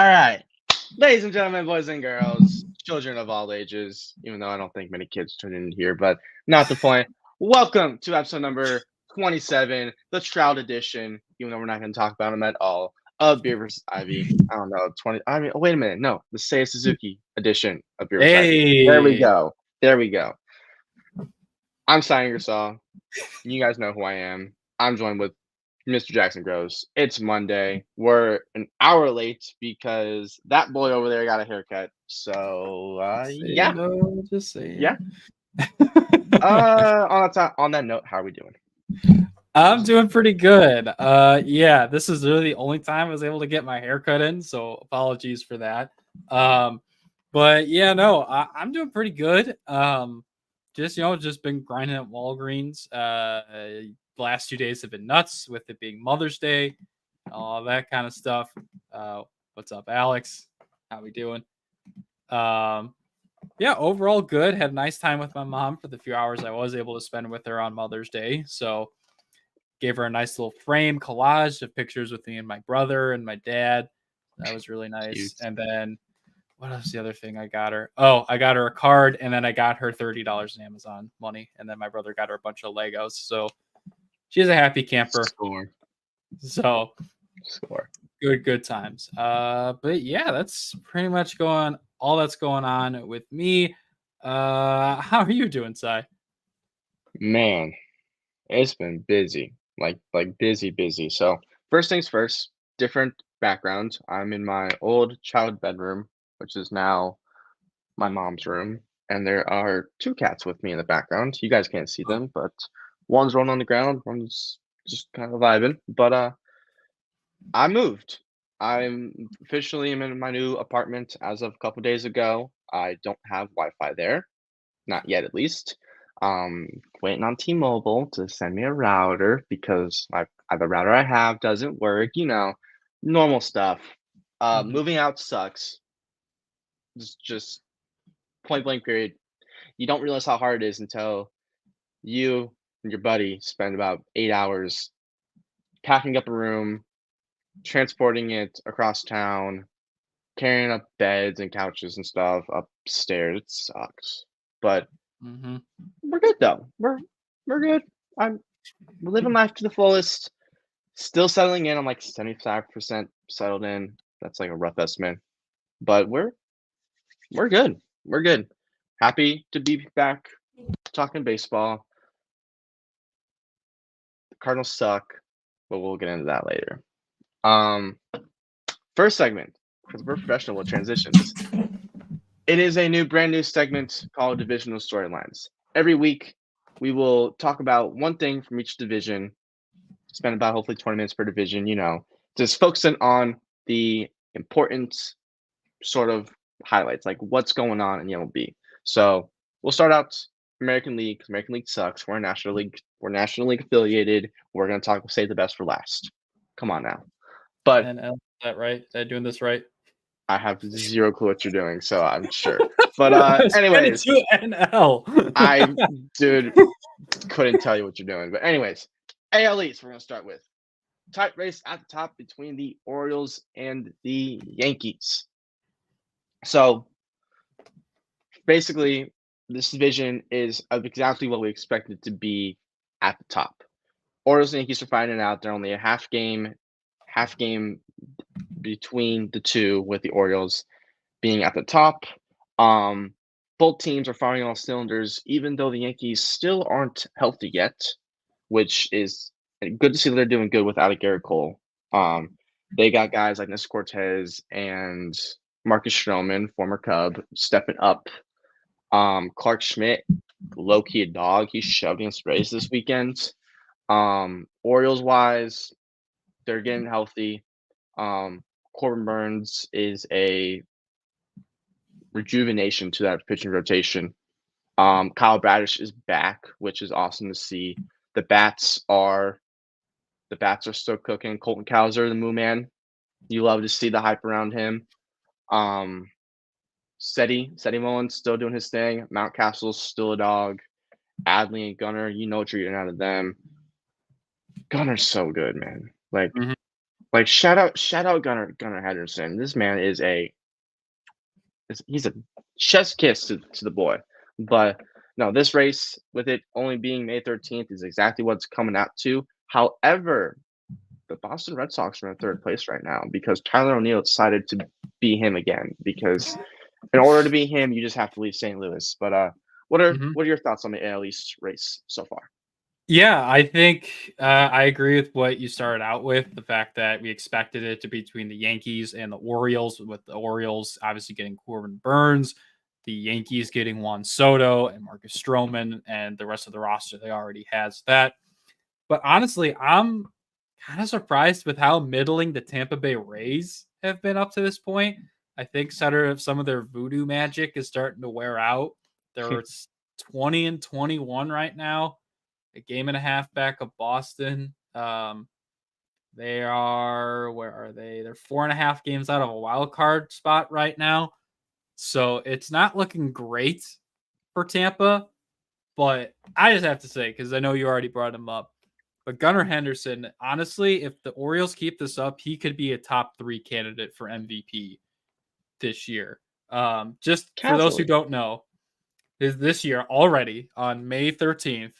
right. Ladies and gentlemen, boys and girls, children of all ages, even though I don't think many kids tune in here, but not the point. Welcome to episode number 27, the Trout edition, even though we're not going to talk about them at all, of Beer vs. Ivy. I don't know, 20. I mean, wait a minute. No, the Seiya Suzuki edition of Beer vs. Ivy. There we Hey, go. There we go. I'm Simon Ingersoll. You guys know who I am. I'm joined with Mr. Jackson Gross. It's Monday. We're an hour late because that boy over there got a haircut. So yeah, no, just saying. yeah. On that note, how are we doing? I'm doing pretty good. Yeah, this is really the only time I was able to get my hair cut in, so apologies for that. But yeah, no, I'm doing pretty good. Just been grinding at Walgreens. Last 2 days have been nuts with it being Mother's Day, all that kind of stuff. What's up, Alex? How we doing? Yeah, overall good. Had a nice time with my mom for the few hours I was able to spend with her on Mother's Day. So gave her a nice little frame collage of pictures with me and my brother and my dad. That was really nice. Cute. And then what was the other thing I got her? Oh, I got her a card, and then I got her $30 in Amazon money, and then my brother got her a bunch of Legos. So she's a happy camper. Score. So Score. good times. But yeah, that's pretty much all that's going on with me. How are you doing, Sai? Man, it's been busy. Like busy. So first things first, different background. I'm in my old child bedroom, which is now my mom's room, and there are two cats with me in the background. You guys can't see them, but one's rolling on the ground, one's just kind of vibing. But I moved. I'm officially in my new apartment as of a couple days ago. I don't have Wi-Fi there, not yet at least. Waiting on T-Mobile to send me a router because the router I have doesn't work. Normal stuff. Moving out sucks. Just point blank period. You don't realize how hard it is until you and your buddy spend about 8 hours packing up a room, transporting it across town, carrying up beds and couches and stuff upstairs. It sucks, but we're good though. We're good. We're living life to the fullest. Still settling in. I'm like 75% settled in. That's like a rough estimate, but we're good. We're good. Happy to be back talking baseball. The Cardinals suck, but we'll get into that later. First segment, because we're professional with transitions. It is a brand new segment called Divisional Storylines. Every week, we will talk about one thing from each division, spend about hopefully 20 minutes per division, just focusing on the important sort of highlights, like what's going on in the MLB. So we'll start out American League, because American League sucks. We're a National League. We're National League affiliated. We're going to save the best for last. Come on now. But NL, is that right? Is that doing this right? I have zero clue what you're doing, so I'm sure. But anyways, NL. Dude, couldn't tell you what you're doing. But anyways, AL East, we're going to start with. Tight race at the top between the Orioles and the Yankees. So basically, this division is of exactly what we expected to be at the top. Orioles and Yankees are fighting out. They're only a half game between the two, with the Orioles being at the top. Both teams are firing on all cylinders, even though the Yankees still aren't healthy yet, which is good to see that they're doing good without a Garrett Cole. They got guys like Nestor Cortez and Marcus Stroman, former Cub, stepping up. Clark Schmidt, low-key a dog. He shoved against Rays this weekend. Orioles-wise, they're getting healthy. Corbin Burns is a rejuvenation to that pitching rotation. Kyle Bradish is back, which is awesome to see. The bats are still cooking. Colton Cowser, the Moo Man. You love to see the hype around him. Seti Mullins still doing his thing. Mountcastle's still a dog. Adley and Gunnar, you know what you're getting out of them. Gunner's so good, man. Like, Like shout out Gunnar Henderson. This man he's a chest kiss to the boy. But no, this race with it only being May 13th is exactly what's coming out to. However, the Boston Red Sox are in third place right now because Tyler O'Neill decided to be him again. Because in order to be him, you just have to leave St. Louis. But what are Mhm. what are your thoughts on the AL East race so far? Yeah, I think I agree with what you started out with. The fact that we expected it to be between the Yankees and the Orioles, with the Orioles obviously getting Corbin Burns, the Yankees getting Juan Soto and Marcus Stroman, and the rest of the roster they already has that. But honestly, I'm kind of surprised with how middling the Tampa Bay Rays have been up to this point. I think some of their voodoo magic is starting to wear out. They're 20-21 right now, a game and a half back of Boston. They are where are they? They're 4.5 games out of a wild card spot right now. So it's not looking great for Tampa. But I just have to say, because I know you already brought him up, but Gunnar Henderson, honestly, if the Orioles keep this up, he could be a top 3 candidate for MVP this year. Just for those who Casually. don't know, is this year already on May 13th,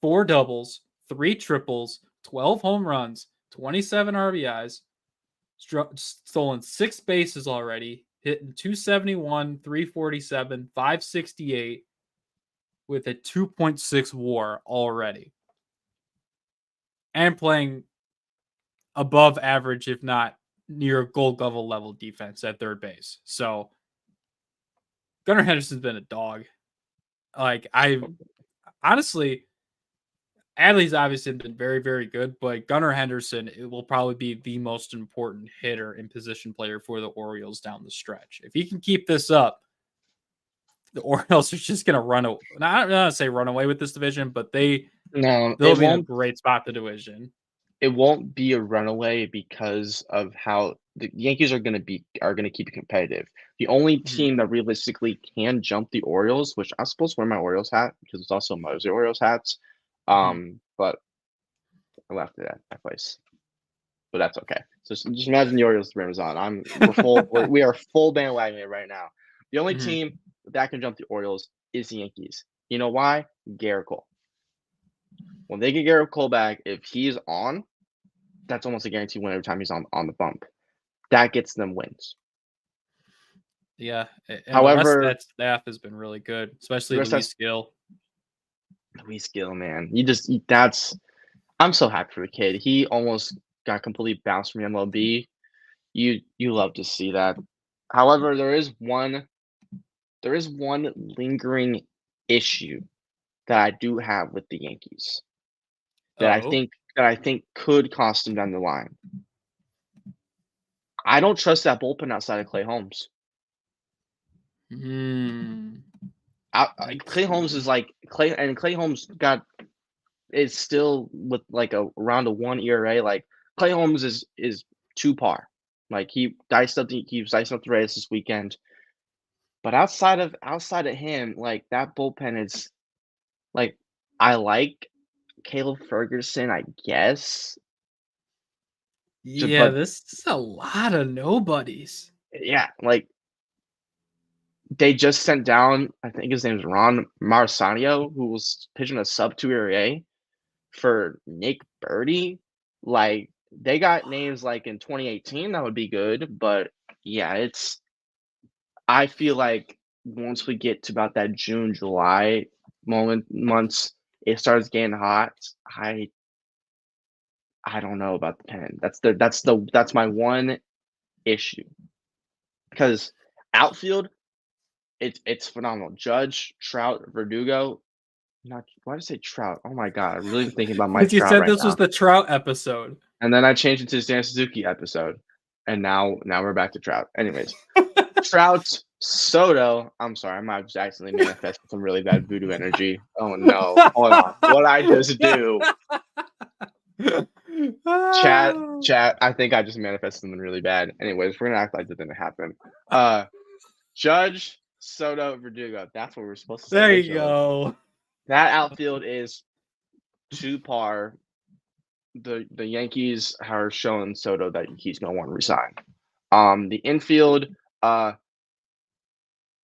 4 doubles, 3 triples, 12 home runs, 27 RBIs, stolen 6 bases already, hitting 271, 347, 568 with a 2.6 WAR already, and playing above average, if not near Gold Glove level defense at third base. So Gunnar Henderson's been a dog. Like I honestly, Adley's obviously been very, very good, but Gunnar Henderson it will probably be the most important hitter and position player for the Orioles down the stretch. If he can keep this up, the Orioles are just going to run. Not to say run away with this division, but No, they'll be in a great spot the division. it won't be a runaway because of how the Yankees are gonna keep it competitive. The only Mhm. team that realistically can jump the Orioles, which I'm supposed to wear my Orioles hat because it's also Mother's Day Orioles hats. Mhm. But I left it at my place. But that's okay. So just imagine the Orioles with Ramazan. We are full bandwagon right now. The only Mhm. team that can jump the Orioles is the Yankees. You know why? Garrett Cole. When they get Garrett Cole back, if he's on, that's almost a guaranteed win every time he's on the bump. That gets them wins. Yeah, and the rest of However, that staff has been really good, the especially rest of Luis Gill. Luis Gill, man, that's I'm so happy for the kid. He almost got completely bounced from MLB. You love to see that. However, there is one lingering issue that I do have with the Yankees that I Oh. think that I think could cost them down the line. I don't trust that bullpen outside of Clay Holmes. Hmm. I Clay Holmes is like Clay Holmes got is still with like around a 1 ERA. Like Clay Holmes is 2 par. Like he was dicing up the Rays this weekend. But outside of him, like that bullpen is like I like Caleb Ferguson, I guess. Yeah, But this is a lot of nobodies. yeah, like they just sent down, I think his name is Ron Marsanio, who was pitching a sub 2 ERA for Nick Birdie. Like they got names like in 2018 that would be good, but yeah, I feel like once we get to about that June, July months, it starts getting hot. I don't know about the pen. That's my one issue because outfield, it's phenomenal. Judge, Trout, Verdugo. Not why did I say Trout? Oh my god, I'm really thinking about my Because you Trout said right this was now. the Trout episode. And then I changed it to Stan Suzuki episode, and now we're back to Trout. Anyways, Trout, Soto. I'm sorry, I might have just accidentally manifested some really bad voodoo energy. Oh no, hold on, what I just do? Chat. I think I just manifested something really bad. Anyways, we're gonna act like that didn't happen. Uh, Judge, Soto, Verdugo. That's what we were supposed to say There you originally. go. That outfield is 2 par. the Yankees are showing Soto that he's gonna want to resign. The infield, I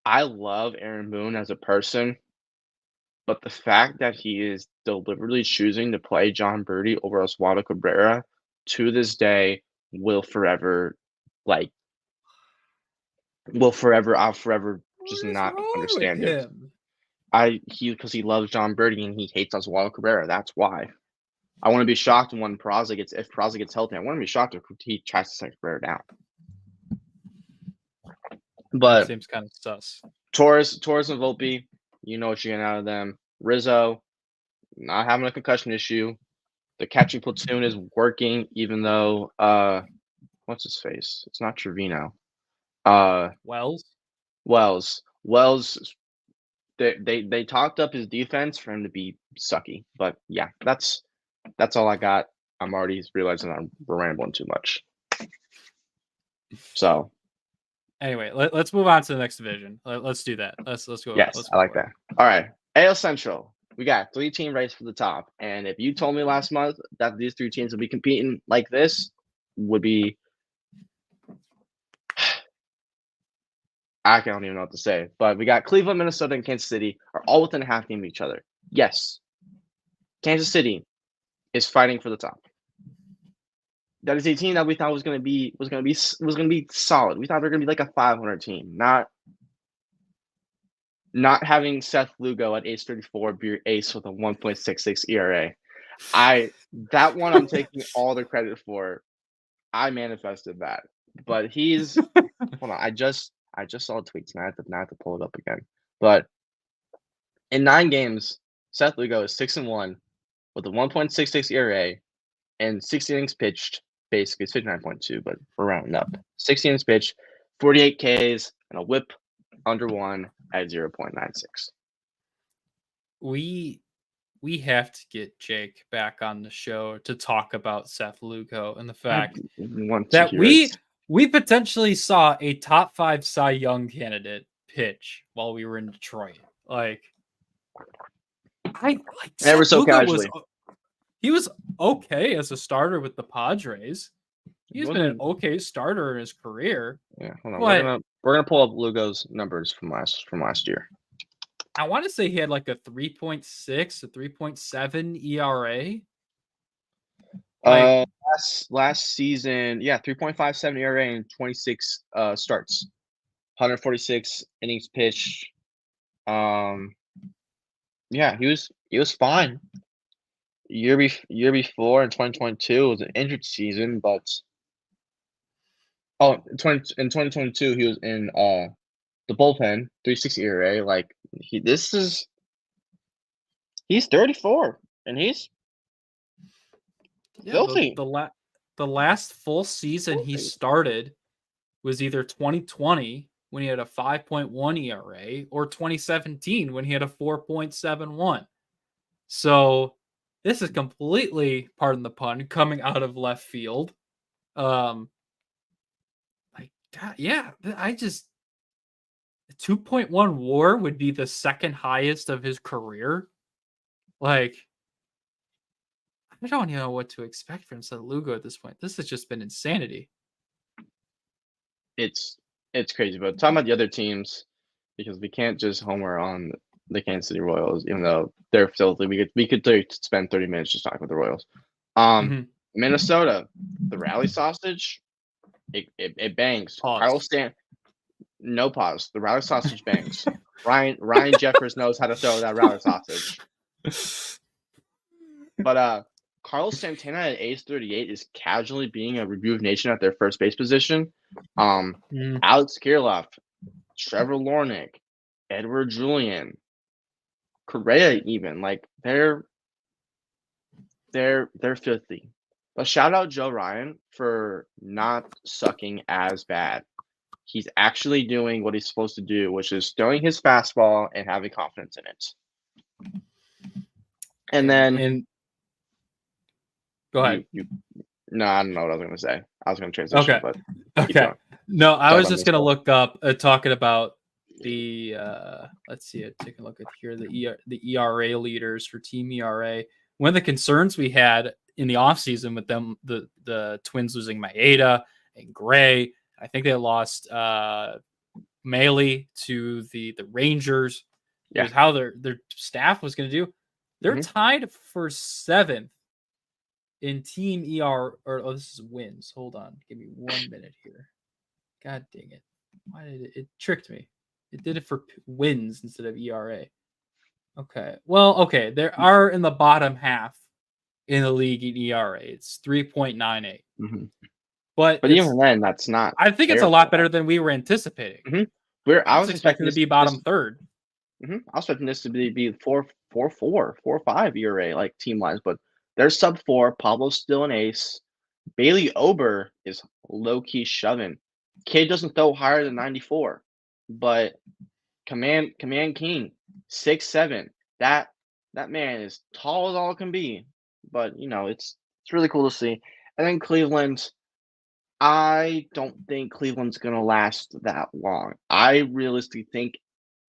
love Aaron Boone as a person, but the fact that he is deliberately choosing to play John Birdie over Oswaldo Cabrera to this day will forever, like, I'll forever just What is not wrong with understand it. him? Because he loves John Birdie and he hates Oswaldo Cabrera. That's why. I want to be shocked when if Peraza gets healthy. I want to be shocked if he tries to send Cabrera down. That But seems kind of sus. Torres and Volpe, you know what you're getting out of them. Rizzo, not having a concussion issue. The catching platoon is working, even though what's his face? It's not Trevino. Wells. Wells. They talked up his defense for him to be sucky. But yeah, that's all I got. I'm already realizing I'm rambling too much. So anyway, let's move on to the next division. Let's do that. Let's go. Yes, let's I like that. All right, AL Central. We got 3-team race for the top, and if you told me last month that these 3 teams would be competing like this, would be I don't even know what to say. But we got Cleveland, Minnesota, and Kansas City are all within a half game of each other. Yes, Kansas City is fighting for the top. That is a team that we thought was going to be solid. We thought they were going to be like a 500 team, not having Seth Lugo at age 34 be your ace with a 1.66 ERA. That one I'm taking all the credit for. I manifested that. But he's hold on, I just saw a tweet tonight. I have to pull it up again. But in 9 games, Seth Lugo is 6-1 with a 1.66 ERA and 60 innings pitched. Basically, it's 59.2, but we're rounding up. 60 innings pitched, 48 Ks, and a WHIP under 1 at 0.96. We have to get Jake back on the show to talk about Seth Lugo and the fact that we potentially saw a top 5 Cy Young candidate pitch while we were in Detroit. Like, Never so casually. He was okay as a starter with the Padres. He's been an okay starter in his career. Yeah, hold on. We're gonna pull up Lugo's numbers from last year. I want to say he had like a 3.6, a 3.7 ERA. Last season, yeah, 3.57 ERA and 26 starts, 146 innings pitched. Yeah, he was fine. Year before in 2022 was an injured season, but in 2022 he was in the bullpen, 3.60 ERA. Like he's 34 and he's filthy. The last full season he started was either 2020 when he had a 5.1 ERA or 2017 when he had a 4.71. So this is completely, pardon the pun, coming out of left field. Yeah, I just 2.1 WAR would be the second highest of his career. Like, I don't even know what to expect from Seth Lugo at this point. This has just been insanity. It's crazy, but talking about the other teams, because we can't just homer on the Kansas City Royals, even though they're filthy. We could spend 30 minutes just talking about the Royals. Minnesota, the rally sausage, it bangs. Pause. No pause. The rally sausage bangs. Ryan Jeffers knows how to throw that rally sausage. But Carlos Santana at age 38 is casually being a review of nation at their first base position. Alex Kirilloff, Trevor Lornick, Edward Julian, Correa, even like they're filthy. But shout out Joe Ryan for not sucking as bad. He's actually doing what he's supposed to do, which is throwing his fastball and having confidence in it. And then go ahead. No, I don't know what I was going to say. I was going to transition, but okay. No, I was just going to look up talking about the let's see, take a look at here the ERA leaders for team ERA. One of the concerns we had in the offseason with them, the Twins losing Maeda and Gray. I think they lost Maley to the Rangers. It was how their staff was going to do. They're tied for 7th in team ER. Or this is wins. Hold on, give me 1 minute here. God dang it! Why did it tricked me? It did it for wins instead of ERA. Okay, well, okay, they are in the bottom half in the league in ERA. It's 3.98. But even then, that's not. I think it's a lot better than we were anticipating. I was expecting to be bottom third. I was expecting this to be 4.5 ERA, like team wise, but they're sub 4. Pablo's still an ace. Bailey Ober is low key shoving. Kid doesn't throw higher than 94, but Command King 6'7". That man is tall as all can be. But it's really cool to see. And then Cleveland, I don't think Cleveland's gonna last that long. I realistically think,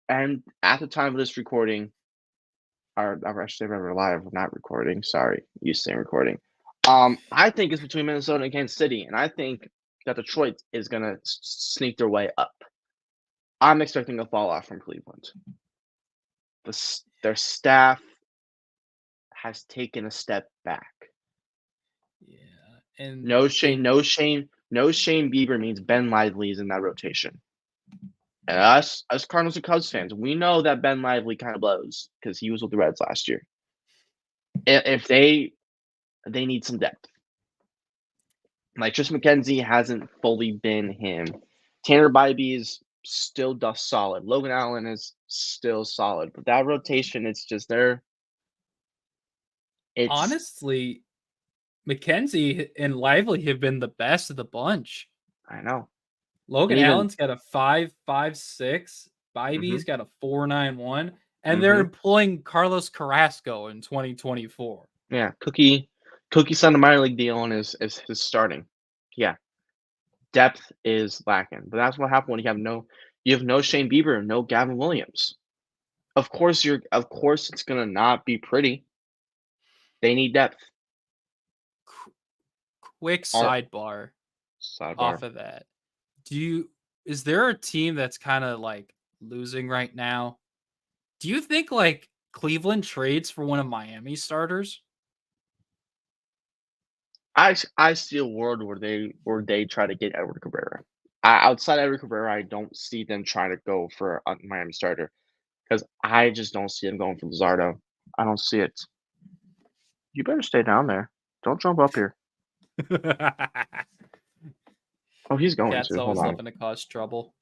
and at the time of this recording, or actually we're live, we're not recording. Sorry, you saying recording. I think it's between Minnesota and Kansas City, and I think that Detroit is gonna sneak their way up. I'm expecting a fall off from Cleveland. Their staff has taken a step back. Yeah, and no Shane Bieber means Ben Lively is in that rotation. And us Cardinals and Cubs fans, we know that Ben Lively kind of blows because he was with the Reds last year. If they need some depth. Like Tristan McKenzie hasn't fully been him. Tanner Bybee is still solid. Logan Allen is still solid. But that rotation, it's just there. Honestly, McKenzie and Lively have been the best of the bunch. I know. Logan Allen's got a 5.56. Bybee's got a 4.91. And they're employing Carlos Carrasco in 2024. Yeah, Cookie signed a minor league deal and is starting. Yeah, depth is lacking, but that's what happened when you have no Shane Bieber, no Gavin Williams. Of course it's gonna not be pretty. They need depth. Quick sidebar off of that. Is there a team that's kind of like losing right now? Do you think like Cleveland trades for one of Miami's starters? I see a world where they try to get Edward Cabrera. Outside Edward Cabrera, I don't see them trying to go for a Miami starter because I just don't see them going for Luzardo. I don't see it. You better stay down there. Don't jump up here. Oh, he's going Cat's to. always Hold on. looking to cause trouble.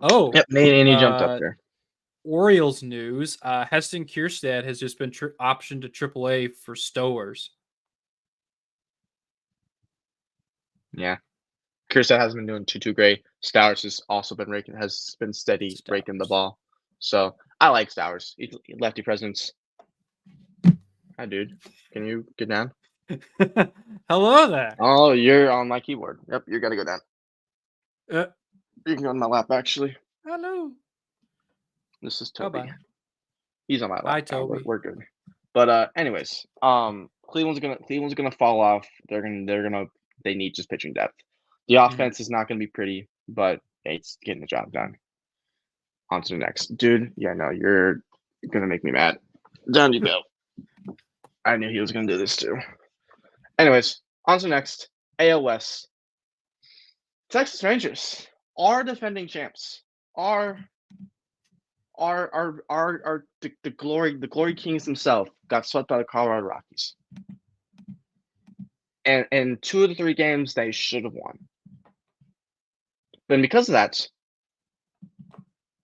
Oh, yep, and he jumped up there. Orioles news: Heston Kjerstad has just been optioned to AAA for Stowers. Yeah, Kjerstad hasn't been doing too great. Stowers has also been steady raking the ball. So I like Stowers. Lefty presence. Hi, dude. Can you get down? Hello there. Oh, you're on my keyboard. Yep, you gotta go down. You can go on my lap, actually. Hello. This is Toby. Bye-bye. He's on my lap. Bye, Toby. We're good. But anyways, Cleveland's gonna fall off. They need just pitching depth. The offense is not gonna be pretty, but it's getting the job done. On to the next. Dude, yeah, no, you're gonna make me mad. Down you go. I knew he was gonna do this too. Anyways, on to the next. AL West. Texas Rangers are defending champs. Are the Glory Kings themselves got swept by the Colorado Rockies. And in 2 of the 3 games they should have won. But because of that,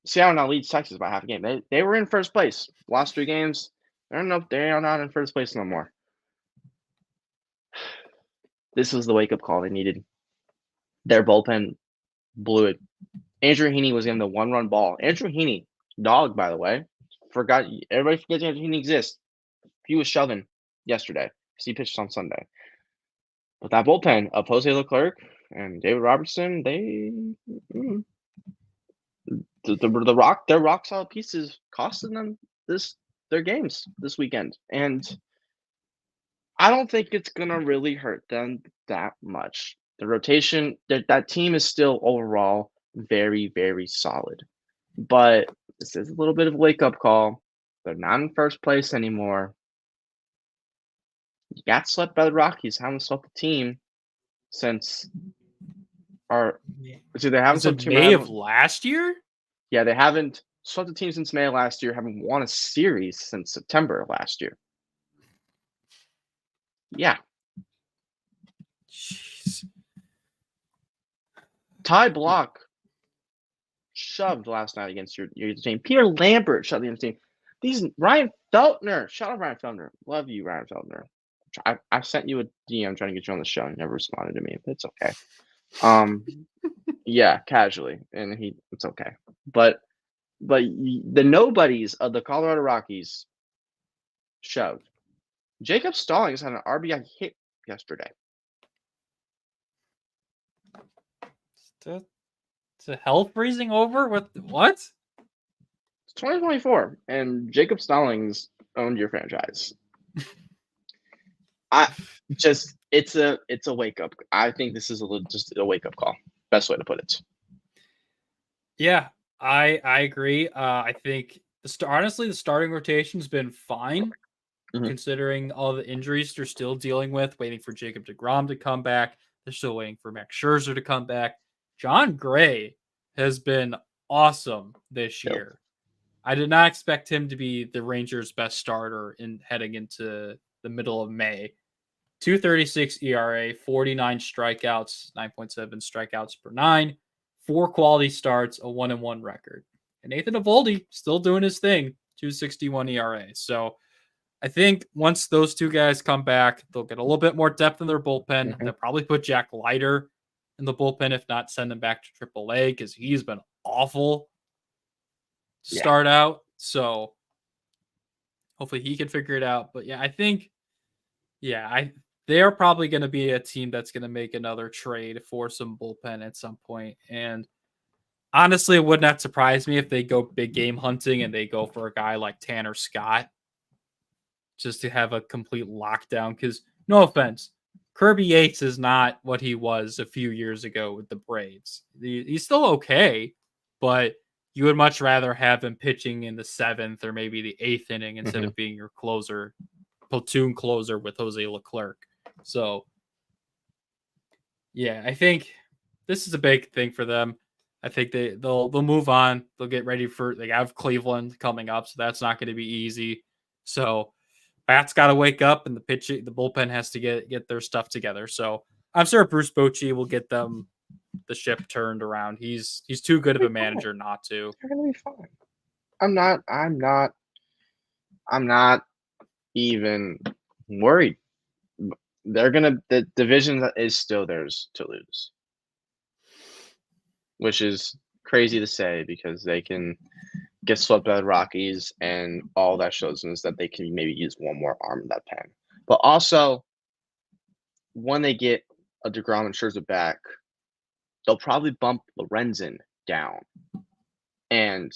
Seattle now leads Texas by half a game. They were in first place. Last 3 games, they are not in first place no more. This was the wake-up call they needed. Their bullpen blew it. Andrew Heaney was in the 1-run ball. Andrew Heaney, dog, by the way. Everybody forgets Andrew Heaney exists. He was shoving yesterday because he pitched on Sunday. But that bullpen of Jose Leclerc and David Robertson, their rock solid pieces costing them their games this weekend. And I don't think it's gonna really hurt them that much. The rotation, that team is still overall very, very solid. But this is a little bit of a wake-up call. They're not in first place anymore. You got swept by the Rockies. Haven't swept the team since or see they haven't Is swept it the team or May of haven't last year? yeah, they haven't swept the team since May of last year, haven't won a series since September of last year. Yeah. Jeez. Ty Block shoved last night against your team. Peter Lambert shoved against your team. These Ryan Feltner, shout out Ryan Feltner. Love you, Ryan Feltner. I sent you a DM trying to get you on the show and you never responded to me. It's okay. Yeah, casually, and it's okay. But the nobodies of the Colorado Rockies shoved. Jacob Stallings had an RBI hit yesterday. Is the hell freezing over? What? It's 2024, and Jacob Stallings owned your franchise. It's a wake up. I think this is just a wake up call. Best way to put it. Yeah, I agree. I think honestly the starting rotation's been fine, considering all the injuries they're still dealing with. Waiting for Jacob deGrom to come back. They're still waiting for Max Scherzer to come back. Jon Gray has been awesome this year. I did not expect him to be the Rangers' best starter in heading into the middle of May. 2.36 ERA, 49 strikeouts, 9.7 strikeouts per 9, 4 quality starts, a 1-1 record. And Nathan Eovaldi still doing his thing, 2.61 ERA. So I think once those two guys come back, they'll get a little bit more depth in their bullpen. They'll probably put Jack Leiter in the bullpen, if not send him back to AAA, because he's been awful to start out. So hopefully he can figure it out. But yeah, I think, they're probably going to be a team that's going to make another trade for some bullpen at some point. And honestly, it would not surprise me if they go big game hunting and they go for a guy like Tanner Scott just to have a complete lockdown. Because no offense, Kirby Yates is not what he was a few years ago with the Braves. He's still okay, but you would much rather have him pitching in the 7th or maybe the 8th inning instead of being your closer, platoon closer with Jose Leclerc. So, yeah, I think this is a big thing for them. I think they'll move on. They'll get ready they have Cleveland coming up, so that's not going to be easy. So, Bats got to wake up, and the bullpen has to get their stuff together. So, I'm sure Bruce Bochy will get them the ship turned around. He's too good of a manager not to. They're gonna be fine. I'm not even worried. The division is still theirs to lose, which is crazy to say because they can get swept by the Rockies, and all that shows is that they can maybe use one more arm in that pen. But also, when they get a DeGrom and Scherzer back, they'll probably bump Lorenzen down, and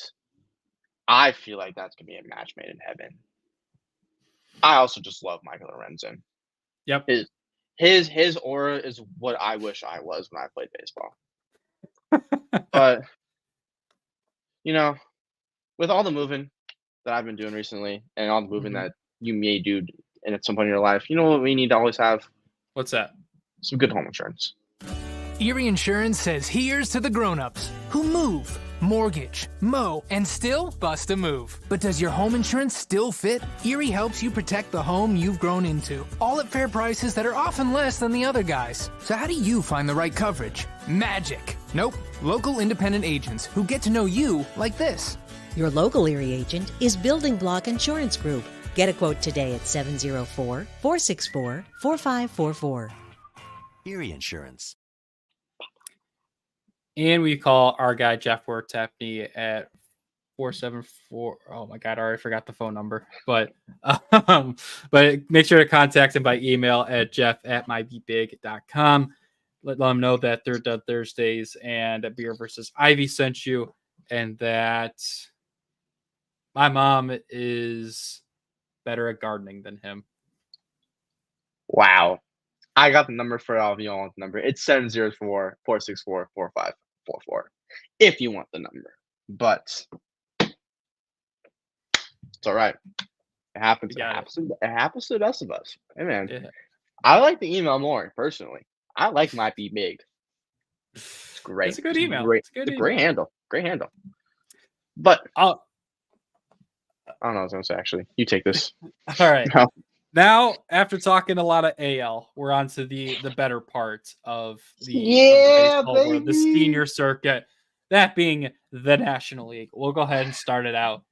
I feel like that's gonna be a match made in heaven. I also just love Michael Lorenzen. Yep. His aura is what I wish I was when I played baseball. But with all the moving that I've been doing recently and all the moving that you may do and at some point in your life, you know what we need to always have? What's that? Some good home insurance. Erie Insurance says here's to the grown-ups who move, mortgage, mow, and still bust a move. But does your home insurance still fit? Erie helps you protect the home you've grown into, all at fair prices that are often less than the other guys. So how do you find the right coverage? Magic. Nope. Local independent agents who get to know you like this. Your local Erie agent is Building Block Insurance Group. Get a quote today at 704-464-4544. Erie Insurance. And we call our guy Jeff Wertepney at 474. Oh my God, I already forgot the phone number. But make sure to contact him by email at jeff@mybebig.com. Let them know that Third Down Thursdays and Beer versus Ivy sent you, and that my mom is better at gardening than him. Wow. I got the number for all of you. All want the number. It's 704-464-4544. If you want the number. But it's all right. It happens. You got it. It happens to the best of us. Hey man. Yeah. I like the email more, personally. I like Might Be Big. It's great. It's a good email. Great. It's a good It's a great email. handle. Great handle. But Oh, I don't know what I was gonna say actually. You take this. all right. No. Now, after talking a lot of AL, we're on to the better part of the Yeah, baseball world, the baby. senior circuit, that being the National League. We'll go ahead and start it out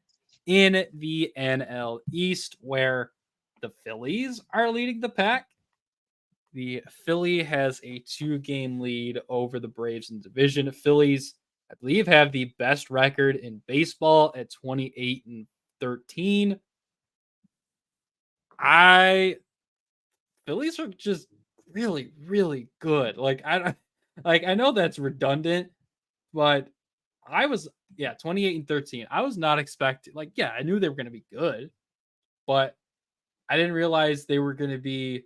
in the NL East, where the Phillies are leading the pack. The Philly has a 2-game lead over the Braves in division. Phillies, I believe, have the best record in baseball at 28-13. Phillies are just really, really good. I know that's redundant, but I was 28-13. I was not expecting, I knew they were going to be good, but I didn't realize they were going to be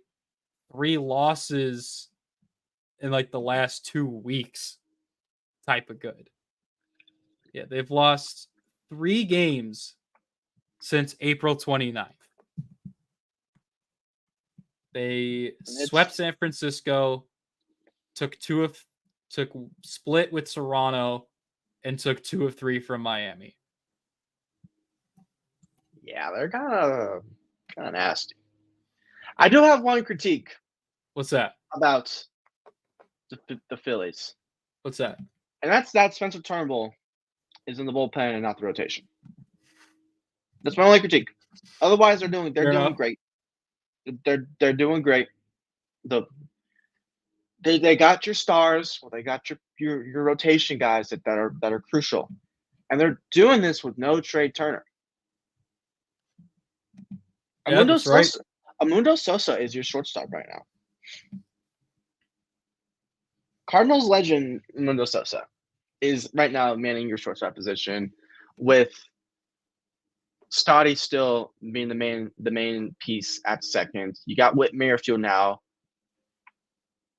3 losses in the last 2 weeks type of good. Yeah, they've lost 3 games since April 29th. They swept San Francisco, took split with Toronto, and took 2 of 3 from Miami. Yeah, they're kind of nasty. I do have one critique What's that? about the Phillies, What's that? and that's that Spencer Turnbull is in the bullpen and not the rotation. That's my only critique. Otherwise, they're doing great. They're doing great. They got your stars. Well, they got your rotation guys that are crucial, and they're doing this with no Trey Turner. Yeah, that's right. Amundo Sosa is your shortstop right now. Cardinals legend Amundo Sosa is right now manning your shortstop position, with Stotty still being the main piece at second. You got Whit Merrifield now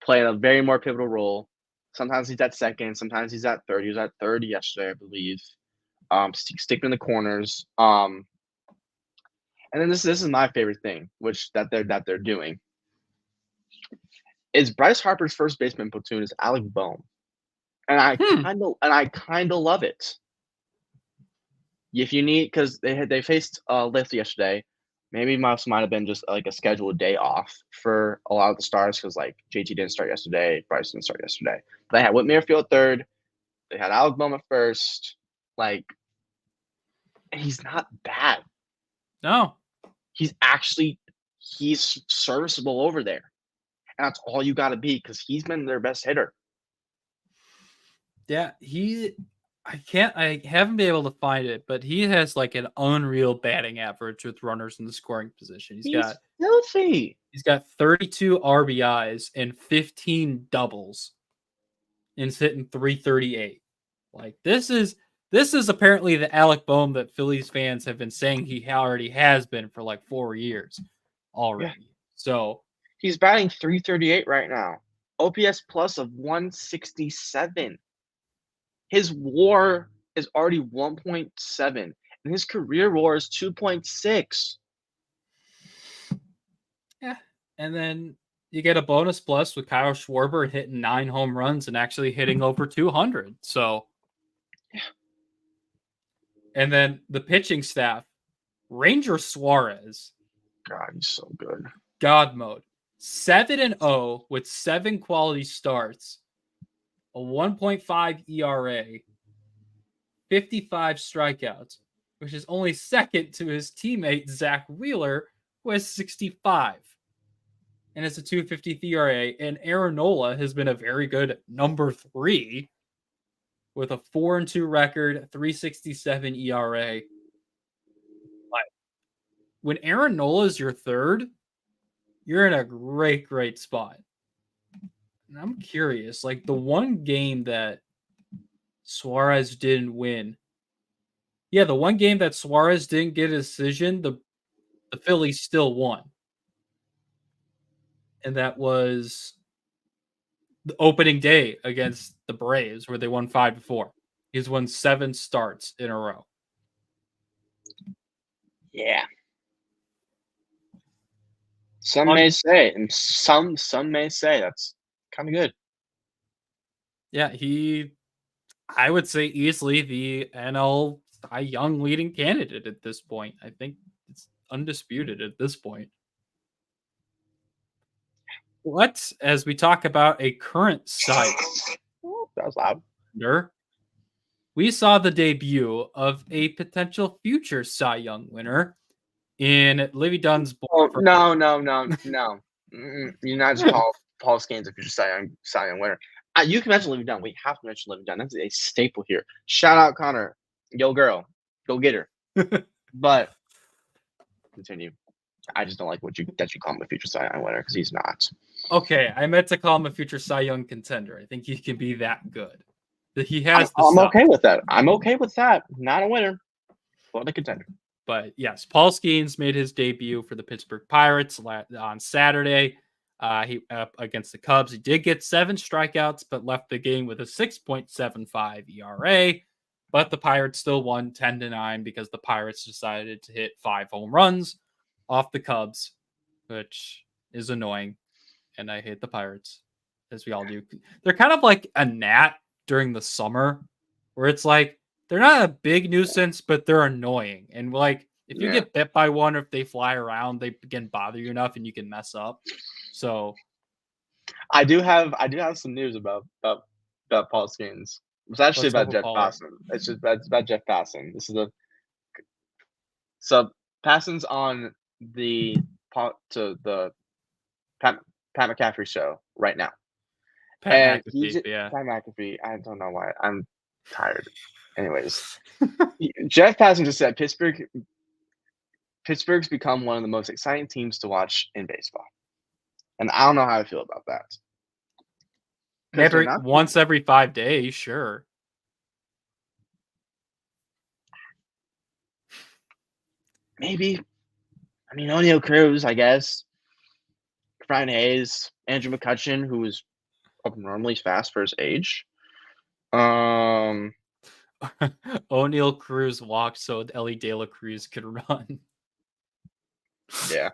playing a very more pivotal role. Sometimes he's at second, sometimes he's at third. He was at third yesterday, I believe. Sticking in the corners. And then this is my favorite thing, which that they're doing, is Bryce Harper's first baseman platoon is Alec Bohm, and I kind of love it. If you need, because they faced Lift yesterday, maybe might have been just like a scheduled day off for a lot of the stars, because JT didn't start yesterday, Bryce didn't start yesterday. They had Whit Merrifield third, they had Alec Bohm at first. He's not bad. No. He's serviceable over there. And that's all you got to be, because he's been their best hitter. Yeah, I haven't been able to find it, but he has an unreal batting average with runners in the scoring position. He's got filthy. He's got 32 RBIs and 15 doubles, and he's hitting 338. This is apparently the Alec Bohm that Phillies fans have been saying he already has been for 4 years already. Yeah. So he's batting 338 right now. OPS plus of 167. His WAR is already 1.7, and his career WAR is 2.6. Yeah, and then you get a bonus plus with Kyle Schwarber hitting 9 home runs and actually hitting over 200. So, yeah. And then the pitching staff, Ranger Suarez. God, he's so good. God mode. 7-0 with 7 quality starts, a 1.5 ERA, 55 strikeouts, which is only second to his teammate Zach Wheeler, who has 65. And it's a 2.50 ERA. And Aaron Nola has been a very good number 3 with a 4-2 record, 3.67 ERA. When Aaron Nola is your third, you're in a great, great spot. And I'm curious, the one game that Suarez didn't win. Yeah, the one game that Suarez didn't get a decision, the Phillies still won. and that was the opening day against the Braves, where they won 5-4. He's won 7 starts in a row. Yeah. Some may say, and some may say that's kind of good. Yeah, I would say easily the NL Cy Young leading candidate at this point. I think it's undisputed at this point. Let's, as we talk about a current Cy Oh, that was loud. winner, we saw the debut of a potential future Cy Young winner in Livy Dunn's. Oh, no. You're not just Paul Skeens if you're just Cy Young winner. You can mention Livy Dunn. We have to mention Livy Dunn. That's a staple here. Shout out Connor. Yo, girl. Go get her. But continue. I just don't like that you call him a future Cy Young winner because he's not. Okay, I meant to call him a future Cy Young contender. I think he can be that good. That he has. I'm okay with that. I'm okay with that. Not a winner, but a contender. But yes, Paul Skeens made his debut for the Pittsburgh Pirates on Saturday. He against the Cubs. He did get 7 strikeouts, but left the game with a 6.75 ERA. But the Pirates still won 10-9 because the Pirates decided to hit 5 home runs off the Cubs, which is annoying. And I hate the Pirates, as we all do. They're kind of like a gnat during the summer, where it's like they're not a big nuisance, but they're annoying. And like if you get bit by one, or if they fly around, they can bother you enough, and you can mess up. So, I do have some news about Paul Skeens. It's actually about Jeff Passan. It's about Jeff Passan. This is Passan's on the Pat McCaffrey show right now. Pat McAfee. I don't know why. I'm tired. Anyways, Jeff Passan just said Pittsburgh's become one of the most exciting teams to watch in baseball. And I don't know how I feel about that. Once every 5 days, sure. Maybe. I mean, O'Neal Cruz, I guess. Brian Hayes, Andrew McCutchen, who is abnormally fast for his age. O'Neal Cruz walked so Ellie De La Cruz could run. Yeah.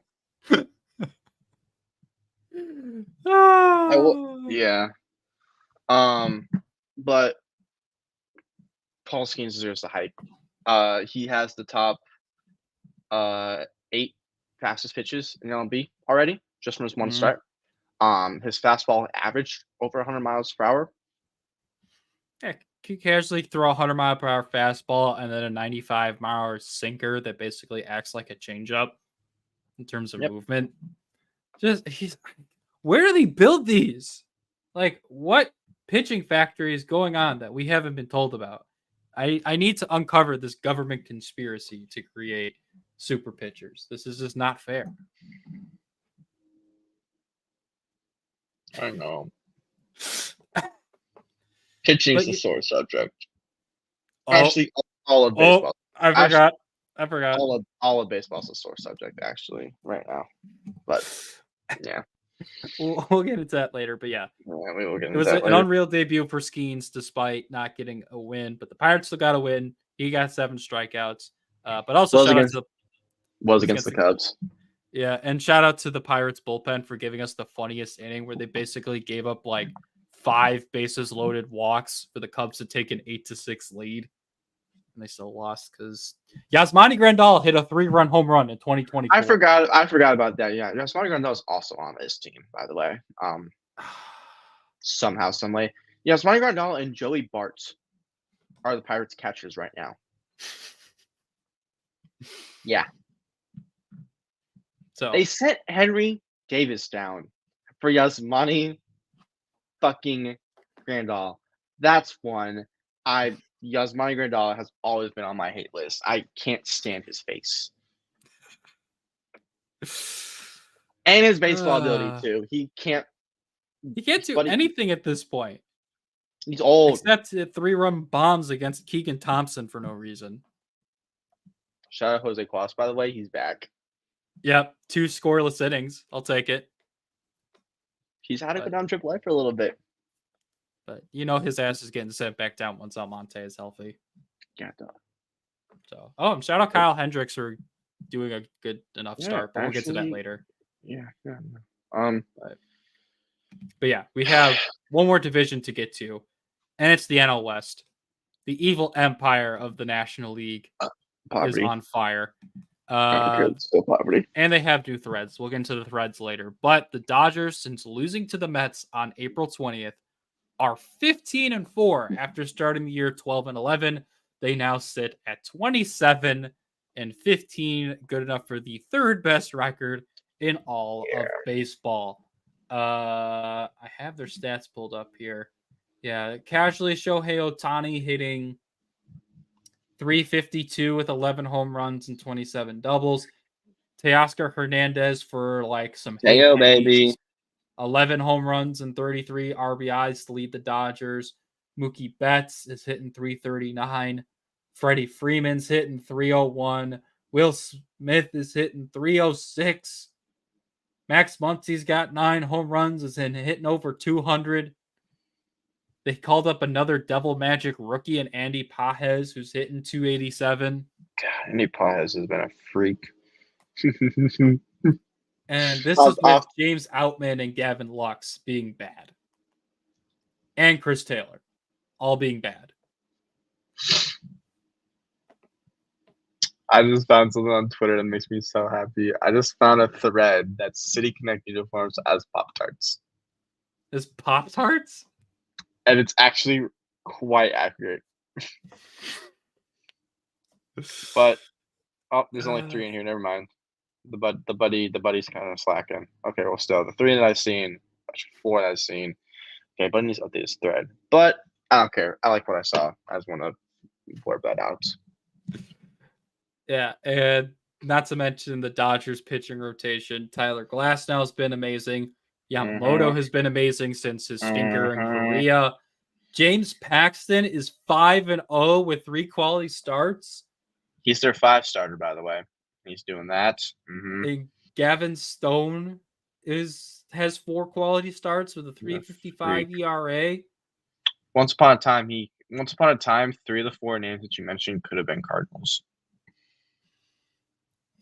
Yeah. But Paul Skeens deserves the hype. He has the top 8 fastest pitches in the MLB already, just from his one start. His fastball averaged over 100 miles per hour. Yeah, he casually throw a 100-mile-per-hour fastball and then a 95-mile-per-hour sinker that basically acts like a changeup in terms of movement. Where do they build these? Like, what pitching factory is going on that we haven't been told about? I need to uncover this government conspiracy to create super pitchers. This is just not fair. I know. Pitching is a sore subject. Actually, all of baseball. I forgot. All of baseball is a sore subject, actually, right now. But yeah, we'll get into that later. But yeah, we will get into it was that an unreal debut for Skeens, despite not getting a win. But the Pirates still got a win. He got 7 strikeouts. But also was against the Cubs. Yeah, and shout out to the Pirates bullpen for giving us the funniest inning where they basically gave up like 5 bases loaded walks for the Cubs to take an 8-6 lead. And they still lost because Yasmani Grandal hit a 3-run home run in 2024. I forgot about that. Yeah, Yasmani Grandal is also on this team, by the way. Somehow, some way. Yasmani Grandal and Joey Bart are the Pirates catchers right now. Yeah. So they sent Henry Davis down for Yasmani fucking Grandal. That's one. Yasmani Grandal has always been on my hate list. I can't stand his face. And his baseball ability too. He can't do anything at this point. He's old. Except 3-run bombs against Keegan Thompson for no reason. Shout out Jose Cuas, by the way. He's back. Yep. 2 scoreless innings. I'll take it. He's had to go But- down AAA for a little bit. But his ass is getting sent back down once Almonte is healthy. Yeah, duh. So, and shout out Kyle Hendricks for doing a good enough Yeah, start, but we'll get to that actually- later. Yeah. But yeah, we have one more division to get to, and it's the NL West. The evil empire of the National League Poverty. is on fire. Still poverty. And they have new threads. We'll get into the threads later. But the Dodgers, since losing to the Mets on April 20th, are 15-4 after starting the year 12-11. They now sit at 27-15, good enough for the third best record in all of baseball. I have their stats pulled up here. Yeah, casually Shohei Ohtani hitting 352 with 11 home runs and 27 doubles. Teoscar Hernandez for like some hit Heyo, pennies, baby. 11 home runs and 33 RBIs to lead the Dodgers. Mookie Betts is hitting 339. Freddie Freeman's hitting 301. Will Smith is hitting 306. Max Muncy's got 9 home runs, is hitting over 200. They called up another Devil Magic rookie in Andy Pajes, who's hitting 287. God, Andy Pajes has been a freak. And this Off- is with off- James Outman and Gavin Lux being bad. And Chris Taylor all being bad. I just found something on Twitter that makes me so happy. I just found a thread that's City Connect uniforms as Pop-Tarts. Is Pop-Tarts? And it's actually quite accurate. But there's only 3 in here. Never mind. The buddy's kind of slacking. Okay, well, still the 3 that I've seen, 4 that I've seen. Okay, buddy needs to update his thread, but I don't care. I like what I saw. I just want to blurb that out. Yeah, and not to mention the Dodgers pitching rotation. Tyler Glasnow has been amazing. Yamamoto has been amazing since his stinker in Korea. James Paxton is 5-0 with 3 quality starts. He's their 5 starter, by the way. He's doing that. And Gavin Stone has 4 quality starts with a 3.55 ERA. Once upon a time, 3 of the 4 names that you mentioned could have been Cardinals.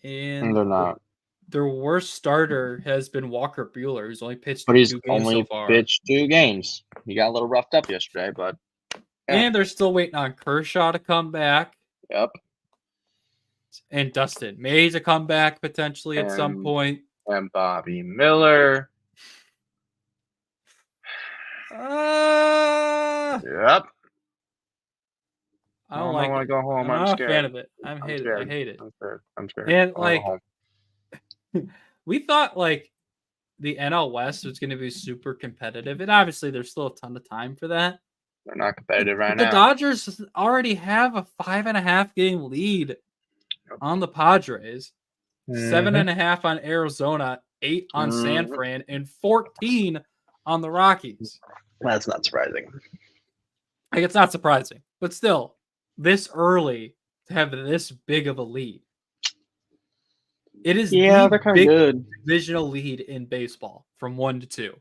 And they're not. Their worst starter has been Walker Buehler, who's only pitched But he's 2 games only so far. pitched 2 games. He got a little roughed up yesterday, but And they're still waiting on Kershaw to come back. yep. And Dustin May to come back potentially at some point. And Bobby Miller. Yep. I don't like want to it. go home. I'm I'm not scared. a fan of it. I I'm hate it. I scared. hate it. I'm scared. And I wanna go home. we thought like the NL West was going to be super competitive, and obviously there's still a ton of time for that. They're not competitive right The now. Dodgers already have a 5.5 game lead on the Padres, 7.5 on Arizona, 8 on San Fran, and 14 on the Rockies. That's not surprising. Like, it's not surprising, but still, this early to have this big of a lead. It is Yeah, the they're kind of big good. divisional lead in baseball from 1 to 2.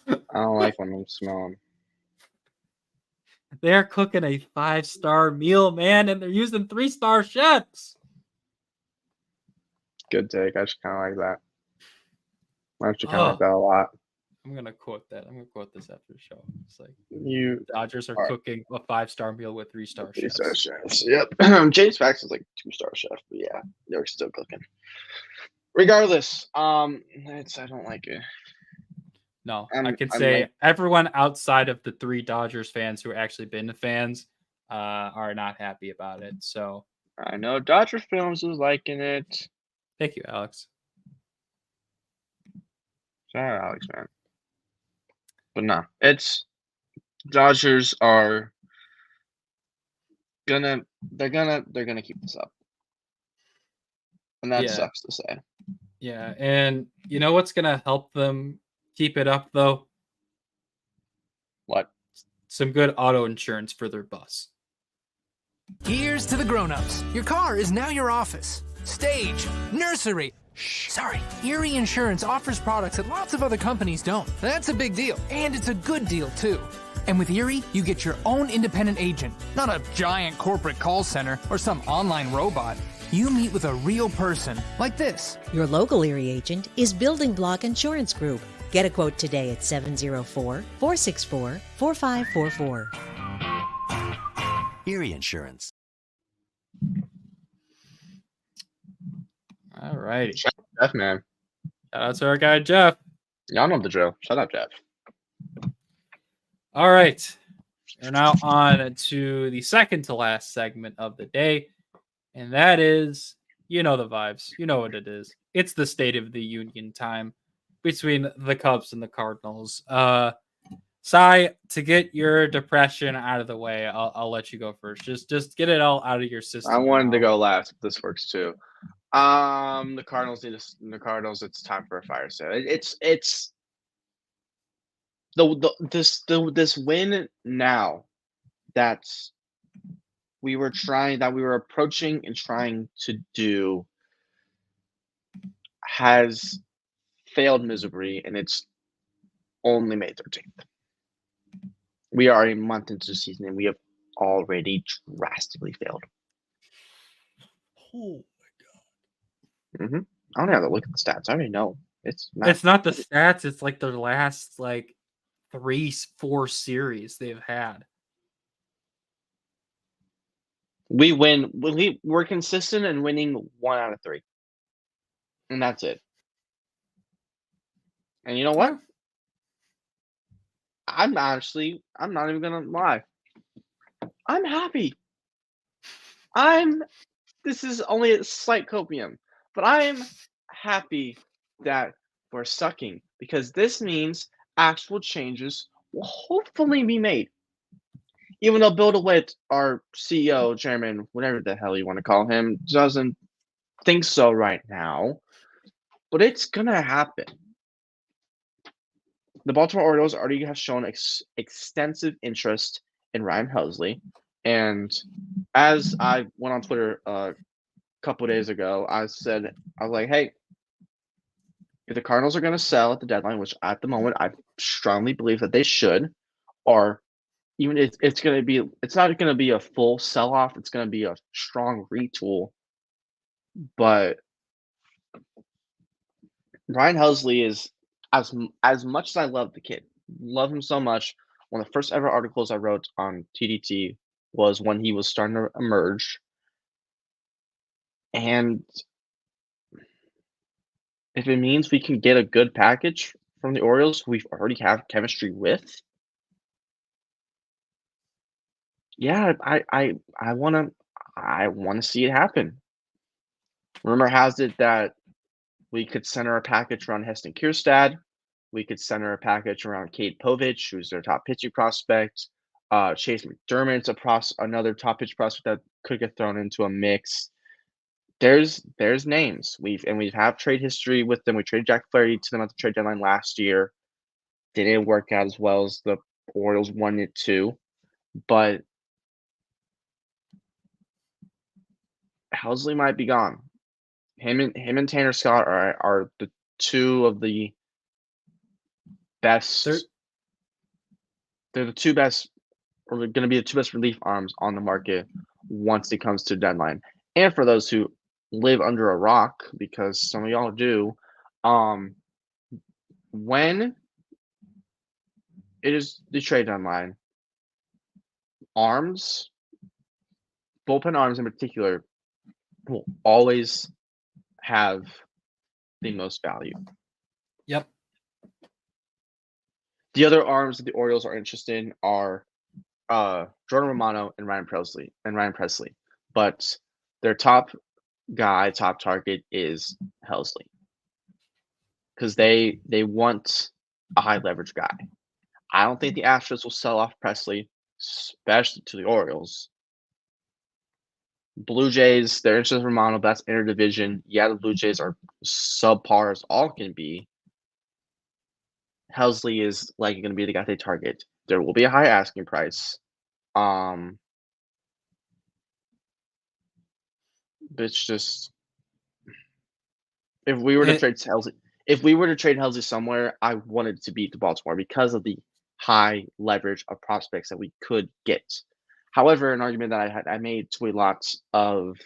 I don't like when I'm smelling. They're cooking a 5-star meal, man, and they're using 3-star chefs. Good take. I just kind of like that. I actually kind of like that a lot. I'm gonna quote that. I'm gonna quote this after the show. It's like You Dodgers are All right. cooking a 5-star meal with 3-star chefs. 3-star chefs. Yep. James Paxton's like 2-star chef, but yeah, they're still cooking. Regardless, I don't like it. No, I'm- I can I'm say like- everyone outside of the 3 Dodgers fans who actually been fans are not happy about it. So I know Dodger Films is liking it. thank you, Alex. Shout out Alex, man. But no, it's Dodgers are they're gonna keep this up. And that Yeah. sucks to say. Yeah, and you know what's gonna help them keep it up though? What? Some good auto insurance for their bus. Here's to the grown-ups. Your car is now your office, stage, nursery. Sorry, Erie Insurance offers products that lots of other companies don't. That's a big deal, and it's a good deal too. And with Erie, you get your own independent agent, not a giant corporate call center or some online robot. You meet with a real person, like this. Your local Erie agent is Building Block Insurance Group. Get a quote today at 704-464-4544. Erie Insurance. All righty. Shout out Jeff, man. Shout out to our guy, Jeff. Y'all know the drill. Shut up, Jeff. All right. We're now on to the second to last segment of the day. And that is, you know the vibes. You know what it is. It's the State of the Union time between the Cubs and the Cardinals. Cy, to get your depression out of the way, I'll let you go first. Just get it all out of your system. I wanted to go last, but this works too. The Cardinals it's time for a fire sale. It's this win now that we were approaching and trying to do has failed miserably, and it's only May 13th. We are a month into the season, and we have already drastically failed. Oh I don't have to look at the stats. I already know. It's not the stats. It's like their last 3-4 series they've had. We win. We're consistent in winning 1 out of 3. And that's it. And you know what? I'm not even going to lie. I'm happy. This is only a slight copium, but I am happy that we're sucking, because this means actual changes will hopefully be made. Even though Bill DeWitt, our CEO, chairman, whatever the hell you want to call him, doesn't think so right now, but it's going to happen. The Baltimore Orioles already have shown extensive interest in Ryan Helsley. And as I went on Twitter a couple days ago, I was like, hey, if the Cardinals are going to sell at the deadline, which at the moment I strongly believe that they should, or even it's not going to be a full sell-off. It's going to be a strong retool. But Ryan Helsley is, as much as I love the kid, love him so much. One of the first ever articles I wrote on TDT was when he was starting to emerge. And if it means we can get a good package from the Orioles, who we already have chemistry with, yeah, I want to see it happen. Rumor has it that we could center a package around Heston Kjerstad. We could center a package around Cade Povich, who's their top pitching prospect. Chase McDermott's another top pitch prospect that could get thrown into a mix. There's names. We've have trade history with them. We traded Jack Flaherty to them at the trade deadline last year. Didn't work out as well as the Orioles wanted it to, but Helsley might be gone. Him and Tanner Scott are the two of the best. They're the two best, or they're going to be the two best relief arms on the market once it comes to deadline. And for those who live under a rock, because some of y'all do, when it is the trade deadline, bullpen arms in particular, will always have the most value. Yep. The other arms that the Orioles are interested in are Jordan Romano and Ryan Presley. But their top target is Helsley. Because they want a high leverage guy. I don't think the Astros will sell off Presley, especially to the Orioles. Blue Jays, they're interested in Romano, but that's interdivision. Yeah, the Blue Jays are subpar as all can be. Helsley is likely going to be the guy they target. There will be a high asking price. It's just if we were to It- trade Halsey, if we were to trade Halsey somewhere, I wanted to beat the Baltimore because of the high leverage of prospects that we could get. However, an argument that I made to a lot of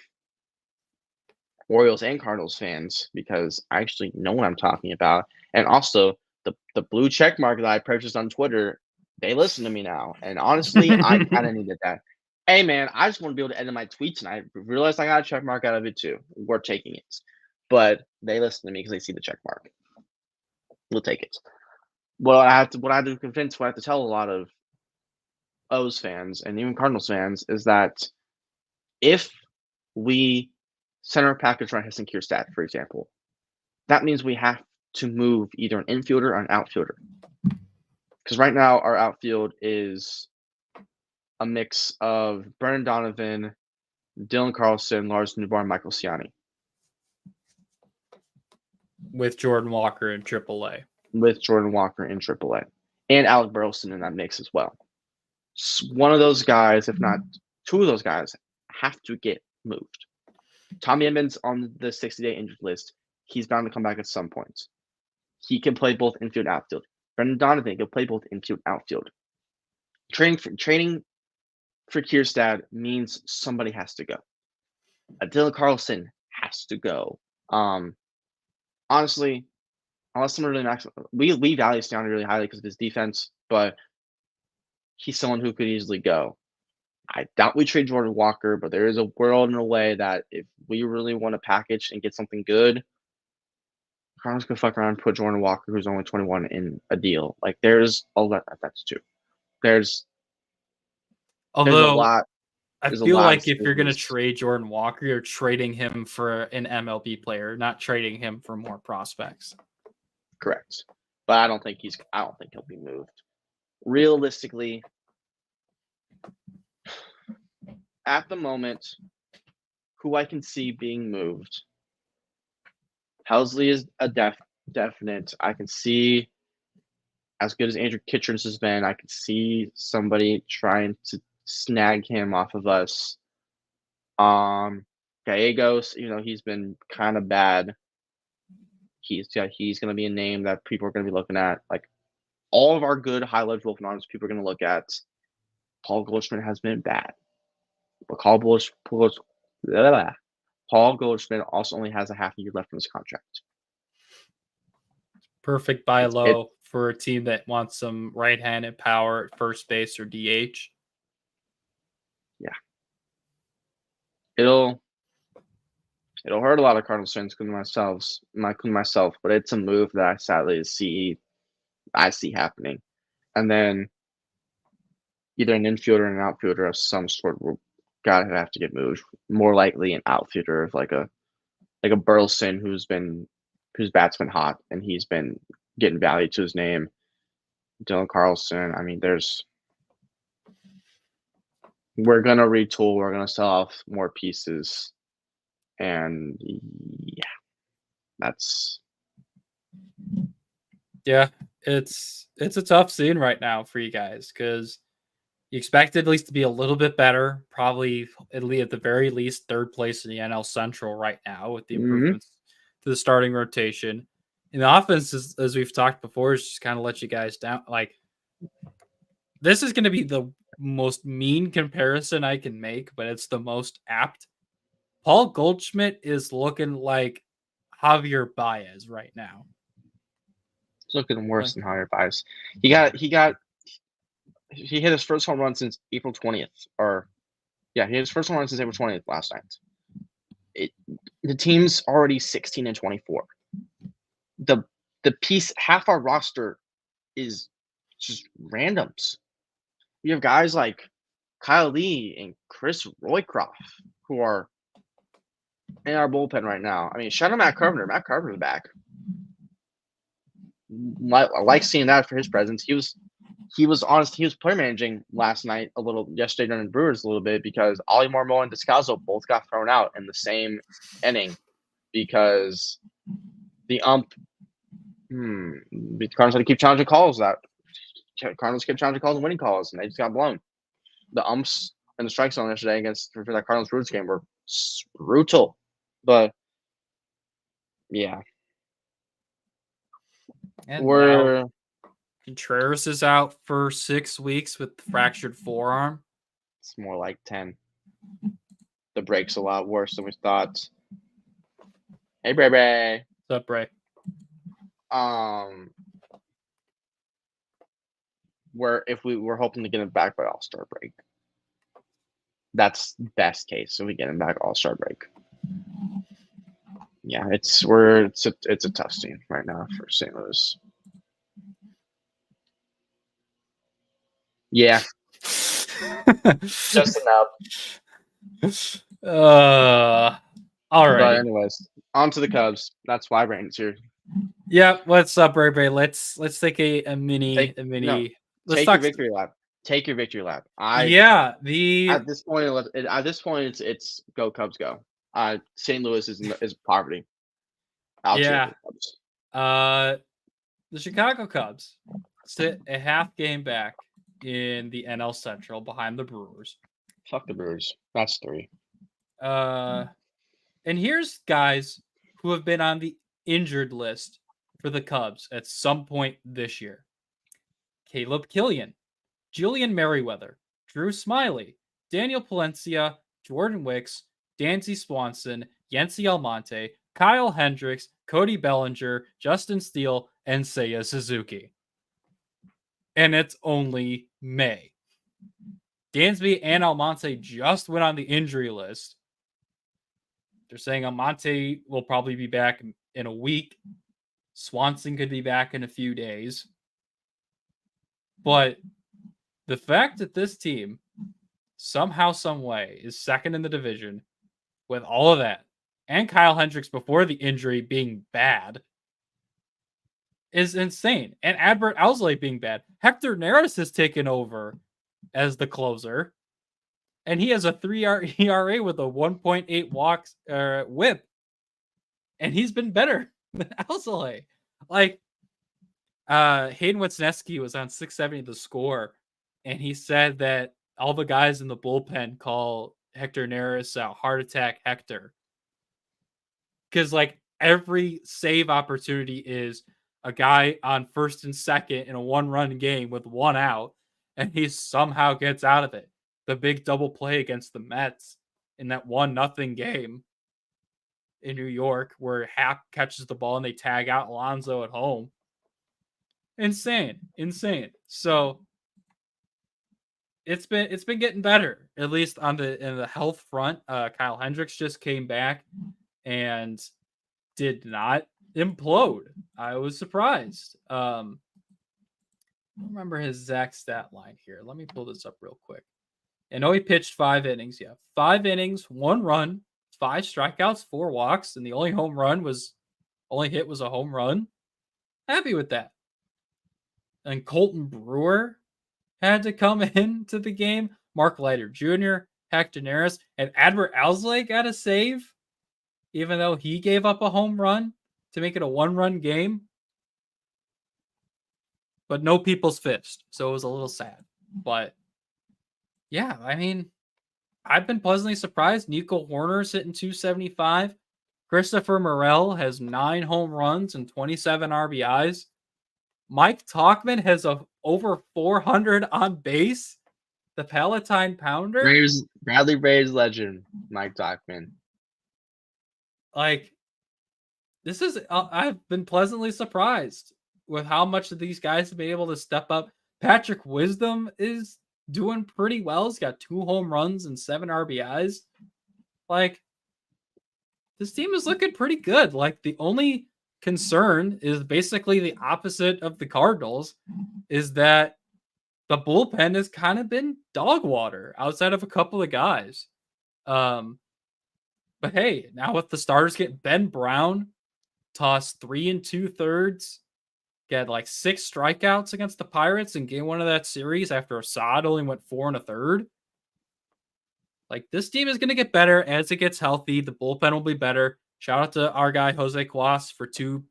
Orioles and Cardinals fans because I actually know what I'm talking about, and also the blue check mark that I purchased on Twitter, they listen to me now, and honestly, I kind of needed that. Hey man, I just want to be able to edit my tweets, and I realized I got a check mark out of it too. We're taking it, but they listen to me because they see the check mark. We'll take it. What I have to convince, what I have to tell a lot of O's fans and even Cardinals fans is that if we send our package around Heston Kierstad, for example, that means we have to move either an infielder or an outfielder. Because right now our outfield is a mix of Brendan Donovan, Dylan Carlson, Lars Newbar, Michael Ciani. with Jordan Walker in AAA. With Jordan Walker in AAA. And Alec Burleson in that mix as well. One of those guys, if not two of those guys, have to get moved. Tommy Edmonds on the 60-day injured list. He's bound to come back at some point. He can play both infield and outfield. Brendan Donovan can play both infield and outfield. Training for Kierstad means somebody has to go. Dylan Carlson has to go. Honestly, unless someone really we value Stiani really highly because of his defense, but he's someone who could easily go. I doubt we trade Jordan Walker, but there is a world in a way that if we really want to package and get something good, Cardinals could fuck around and put Jordan Walker, who's only 21, in a deal. Like there's a lot. That's true. There's a Although lot. I There's a feel lot like of if you're going to business. trade Jordan Walker, you're trading him for an MLB player, not trading him for more prospects. Correct. But I don't think he'll be moved. Realistically, at the moment, who I can see being moved, Helsley is a definite. I can see, as good as Andrew Kitchens has been, I can see somebody trying to snag him off of us. Gallegos, he's been kind of bad. He's going to be a name that people are going to be looking at. Like all of our good high leverage Wolfen arms, people are going to look at. Paul Goldschmidt has been bad, but Paul Goldschmidt also only has a half a year left in his contract. Perfect buy low for a team that wants some right-handed power at first base or DH. Yeah, it'll hurt a lot of Cardinals fans, including myself, but it's a move that I sadly see happening, and then either an infielder or an outfielder of some sort will have to get moved. More likely an outfielder of like a Burleson whose bat's been hot and he's been getting value to his name. Dylan Carlson. I mean, we're gonna retool. We're gonna sell off more pieces, and it's a tough scene right now for you guys because you expect it at least to be a little bit better, probably at the very least third place in the NL Central right now with the improvements to the starting rotation. And the offense, as we've talked before, is just kind of let you guys down. Like this is going to be the most mean comparison I can make, but it's the most apt. Paul Goldschmidt is looking like Javier Baez right now. It's looking worse than Javier Baez. He hit his first home run since April 20th. He hit his first home run since April 20th last night. The team's already 16-24. The piece, half our roster is just randoms. We have guys like Kyle Lee and Chris Roycroft who are in our bullpen right now. I mean, shout out Matt Carpenter. Matt Carpenter's back. I like seeing that for his presence. He was honest. He was player managing yesterday during the Brewers a little bit because Ollie Marmol and Descalso both got thrown out in the same inning because the Cardinals had to keep challenging calls. Cardinals kept challenging calls and winning calls, and they just got blown. The umps and the strike zone yesterday for that Cardinals Brewers game were It's brutal. But yeah, And now we're Contreras is out for 6 weeks with fractured forearm. it's more like 10. The break's a lot worse than we thought. Hey, Bray. What's up, Bray? We're hoping to get him back by All-Star break. That's best case. So we get him back All-Star break. Yeah, it's a tough scene right now for St. Louis. Yeah, just enough. All But right. anyways, on to the Cubs. That's why Brandon's here. Yeah, what's up, Bray? Let's take a mini. Take Let's your talk. victory lap. Take your victory lap. Yeah, At this point, it's go Cubs go. St. Louis is poverty. I'll cheer Yeah. for the Cubs. The Chicago Cubs sit a half game back in the NL Central behind the Brewers. Fuck the Brewers. That's 3. And here's guys who have been on the injured list for the Cubs at some point this year: Caleb Killian, Julian Merriweather, Drew Smiley, Daniel Palencia, Jordan Wicks, Dansby Swanson, Yency Almonte, Kyle Hendricks, Cody Bellinger, Justin Steele, and Seiya Suzuki. And it's only May. Dansby and Almonte just went on the injury list. They're saying Almonte will probably be back in a week. Swanson could be back in a few days. But the fact that this team somehow, some way is second in the division with all of that, and Kyle Hendricks before the injury being bad, is insane. And Adbert Alzolay being bad. Hector Neris has taken over as the closer, and he has a 3 ERA with a 1.8 walks whip, and he's been better than Alzolay. Like, Hayden Wesneski was on 670 The Score, and he said that all the guys in the bullpen call Hector Neris Heart Attack Hector. Because, like, every save opportunity is a guy on first and second in a 1-run game with 1 out, and he somehow gets out of it. The big double play against the Mets in that 1-0 game in New York where Happ catches the ball and they tag out Alonso at home. Insane. So it's been getting better, at least in the health front. Kyle Hendricks just came back and did not implode. I was surprised. I don't remember his exact stat line here. Let me pull this up real quick. I know he pitched 5 innings. Yeah, 5 innings, 1 run, 5 strikeouts, 4 walks, and the only hit was a home run. Happy with that. And Colton Brewer had to come into the game. Mark Leiter Jr., Hector Neris, and Adbert Alzolay got a save, even though he gave up a home run to make it a 1-run game. But no people's fist, so it was a little sad. But yeah, I mean, I've been pleasantly surprised. Nico Hoerner's hitting 275. Christopher Morel has 9 home runs and 27 RBIs. Mike Tauchman has over 400 on base. The Palatine Pounder. Bradley Braves legend, Mike Tauchman. Like, this is, I've been pleasantly surprised with how much of these guys have been able to step up. Patrick Wisdom is doing pretty well. He's got 2 home runs and 7 RBIs. Like, this team is looking pretty good. Like, the only concern is basically the opposite of the Cardinals, is that the bullpen has kind of been dog water outside of a couple of guys. But hey, now with the starters getting Ben Brown, tossed 3 2/3, get like 6 strikeouts against the Pirates in game 1 of that series after Assad only went 4 1/3. Like, this team is going to get better as it gets healthy. The bullpen will be better. Shout out to our guy, Jose Cuas, for 2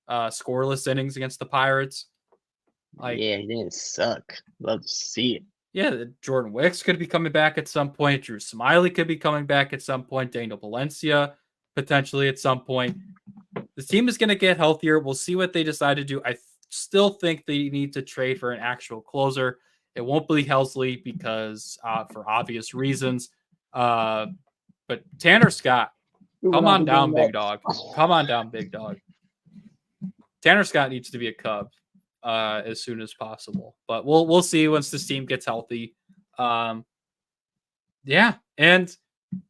scoreless innings against the Pirates. Like, yeah, he didn't suck. Love to see it. Yeah, Jordan Wicks could be coming back at some point. Drew Smiley could be coming back at some point. Daniel Valencia potentially at some point. The team is going to get healthier. We'll see what they decide to do. I still think they need to trade for an actual closer. It won't be Helsley because for obvious reasons. But Tanner Scott, come on down, big dog. Come on down, big dog. Tanner Scott needs to be a Cub as soon as possible. But we'll see once this team gets healthy. Yeah, and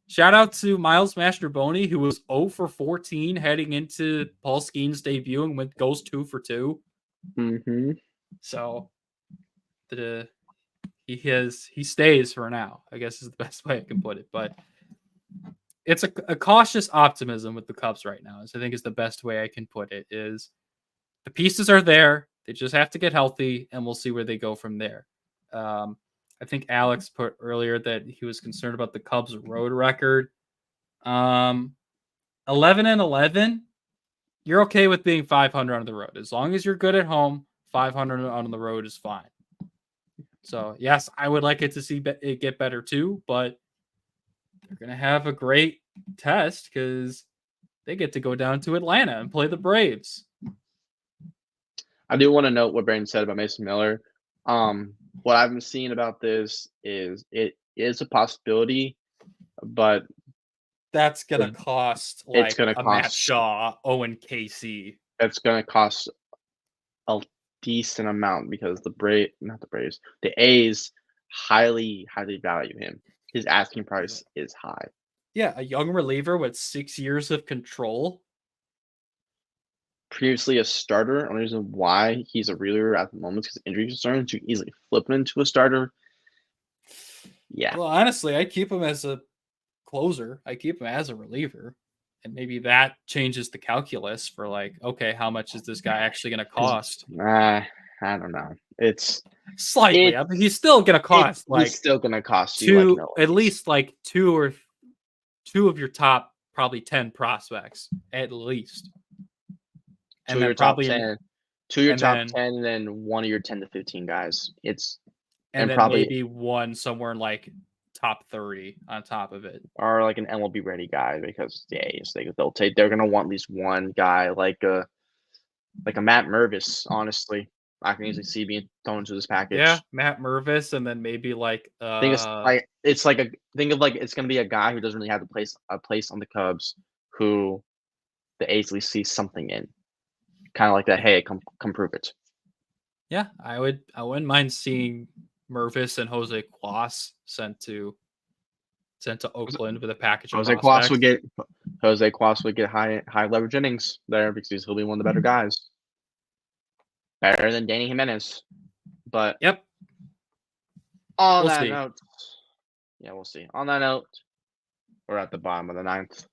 shout out to Miles Mastrobuoni, who was 0 for 14 heading into Paul Skeens' debut and goes 2 for 2. Mm-hmm. So he stays for now, I guess is the best way I can put it. But it's a cautious optimism with the Cubs right now, I think is the best way I can put it, is the pieces are there. They just have to get healthy, and we'll see where they go from there. I think Alex put earlier that he was concerned about the Cubs' road record. 11-11. You're okay with being 500 on the road. As long as you're good at home, 500 on the road is fine. So, yes, I would like it to see it get better too, but they're going to have a great test because they get to go down to Atlanta and play the Braves. I do want to note what Brandon said about Mason Miller. What I've been seeing about this is it is a possibility, but that's gonna cost it's gonna a cost Matt Shaw, Owen Casey. It's gonna cost a decent amount because the A's highly value him. His asking price is high. Yeah, a young reliever with 6 years of control. Previously a starter. Only reason why he's a reliever at the moment is because injury concerns. You easily flip him into a starter. Yeah. Well, honestly, I keep him as a closer. I keep him as a reliever. And maybe that changes the calculus for okay, how much is this guy actually going to cost? I don't know. It's slightly. I mean, he's still going to cost he's still going to cost you at least two of your top probably 10 prospects at least. And then probably top 10, 2 of your top 10, and then 1 of your 10 to 15 guys. And then probably maybe one somewhere in top 30 on top of it, or an MLB ready guy, because they're gonna want at least one guy like a Matt Mervis. Honestly, I can easily see being thrown into this package. Yeah, Matt Mervis, and then maybe it's gonna be a guy who doesn't really have a place on the Cubs, who the A's at least see something in. Kind of like that. Hey, come prove it. Yeah, I wouldn't mind seeing Mervis and Jose Cuas sent to Oakland with a package. Jose Cuas would get high leverage innings there because he'll be one of the better guys, better than Danny Jimenez. But yep. On that note, we'll see. On that note, we're at the bottom of the 9th.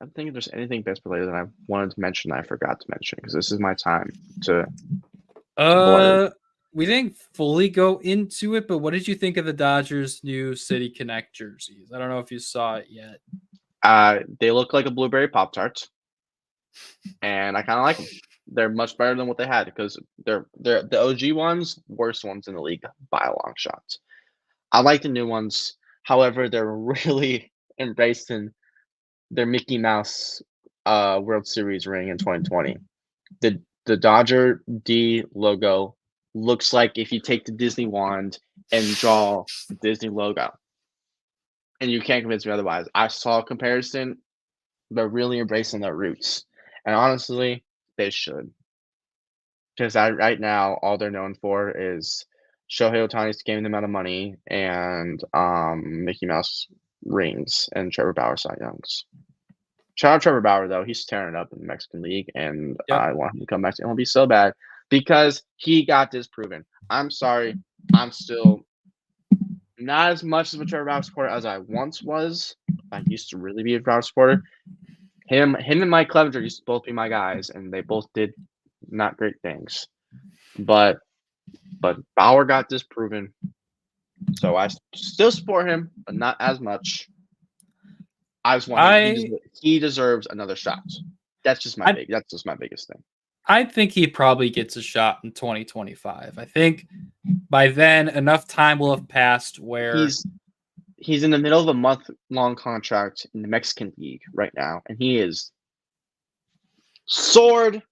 I don't think if there's anything baseball related that I wanted to mention that I forgot to mention, because this is my time to. We didn't fully go into it, but what did you think of the Dodgers' new City Connect jerseys? I don't know if you saw it yet. They look like a blueberry Pop-Tart, and I kind of like them. They're much better than what they had, because they're the OG ones, worst ones in the league by a long shot. I like the new ones. However, they're really embracing their Mickey Mouse World Series ring in 2020. The Dodger D logo looks like if you take the Disney wand and draw the Disney logo. And you can't convince me otherwise. I saw a comparison. They're really embracing their roots. And honestly, they should. Because right now, all they're known for is Shohei Ohtani's giving them out of money, and Mickey Mouse rings and Trevor Bauer Cy Youngs. Shout out Trevor Bauer, though. He's tearing it up in the Mexican League, and I want him to come back to MLB so bad because he got disproven. I'm sorry. I'm still not as much of a Trevor Bauer supporter as I once was. I used to really be a Bauer supporter. Him and Mike Clevenger used to both be my guys, and they both did not great things. But Bauer got disproven, so I still support him, but not as much. I just want he deserves another shot. That's just my biggest thing. I think he probably gets a shot in 2025. I think by then enough time will have passed where he's in the middle of a month-long contract in the Mexican League right now, and he is soared.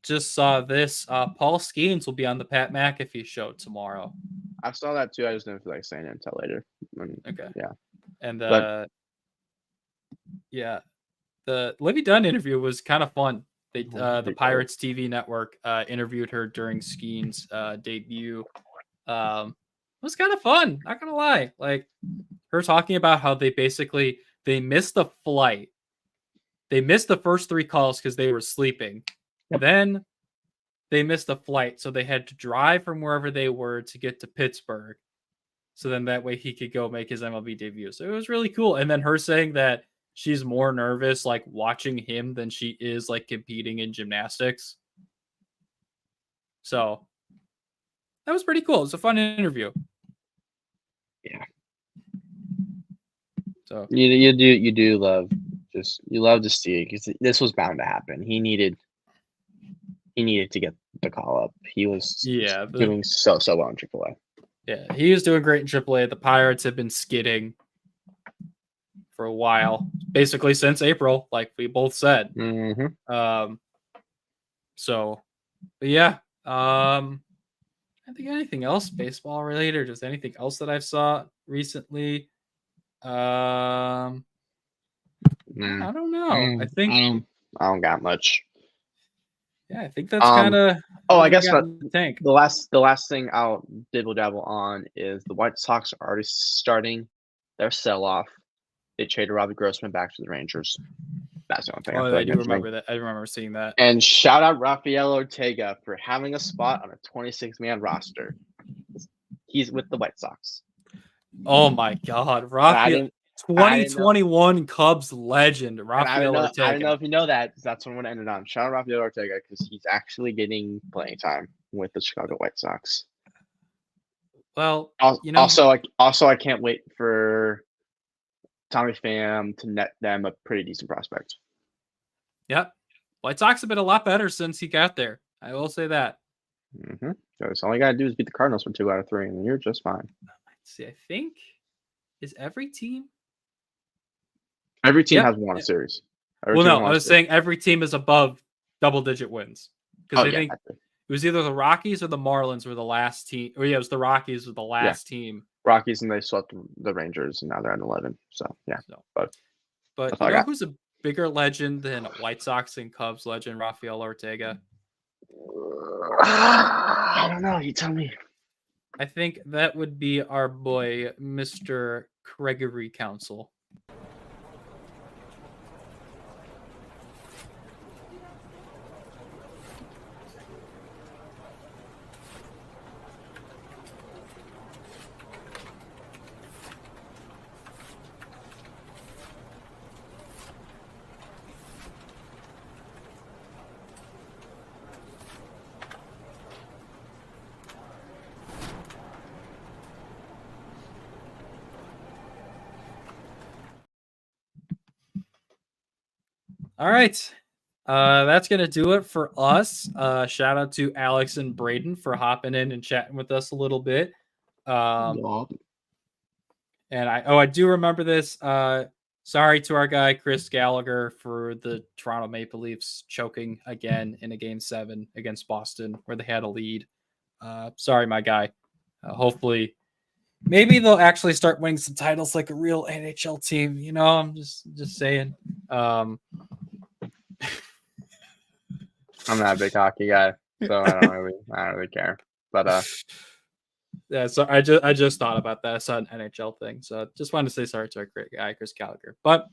just saw this. Paul Skeens will be on the Pat McAfee show tomorrow. I saw that too. I just didn't feel like saying it until later. Okay. Yeah. And But- yeah, the Livy Dunn interview was kind of fun. They the Pretty cool. Pirates TV network interviewed her during Skeen's debut. It was kind of fun, not gonna lie. Like her talking about how they missed the flight. They missed the first 3 calls because they were sleeping. Yep. Then they missed the flight, so they had to drive from wherever they were to get to Pittsburgh. So then that way he could go make his MLB debut. So it was really cool. And then her saying that she's more nervous like watching him than she is like competing in gymnastics. So that was pretty cool. It was a fun interview. Yeah. So You do love you love to see it because this was bound to happen. He needed to get the call up. He was doing so well in AAA. Yeah, he was doing great in AAA. The Pirates have been skidding for a while, basically since April, like we both said. Mm-hmm. So, but yeah. I think anything else baseball related, or just anything else that I've saw recently. I don't know. I think I don't got much. Yeah, I think that's kind of. I guess the tank. The last thing I'll dibble dabble on is the White Sox are already starting their sell off. They traded Robbie Grossman back to the Rangers. That's the only thing. I do remember that. I remember seeing that. And shout out Rafael Ortega for having a spot on a 26-man roster. He's with the White Sox. Oh my God, Rafael! 2021 Cubs legend, Rafael Ortega. I don't know if you know that. That's what I'm going to end it on. Shout out Rafael Ortega because he's actually getting playing time with the Chicago White Sox. Well, also I can't wait for Tommy Pham to net them a pretty decent prospect. Yep. White Sox have been a lot better since he got there. I will say that. Mm-hmm. So all you got to do is beat the Cardinals for 2 out of 3, and you're just fine. Let's see, I think is every team has won a series. I was saying every team is above double-digit wins because I think it was either the Rockies or the Marlins were the last team. Or it was the Rockies were the last team. Rockies, and they swept the Rangers, and now they're at 11. So yeah, but you know who's a bigger legend than White Sox and Cubs legend Rafael Ortega? I don't know. You tell me. I think that would be our boy, Mr. Gregory Council. All right. That's going to do it for us. Shout out to Alex and Braden for hopping in and chatting with us a little bit. And I do remember this. Sorry to our guy, Chris Gallagher, for the Toronto Maple Leafs choking again in a Game 7 against Boston where they had a lead. Sorry, my guy. Hopefully, maybe they'll actually start winning some titles like a real NHL team. You know, I'm just saying. I'm not a big hockey guy, so I don't really care. But yeah, so I just thought about that. I saw an NHL thing, so just wanted to say sorry to our great guy, Chris Gallagher. But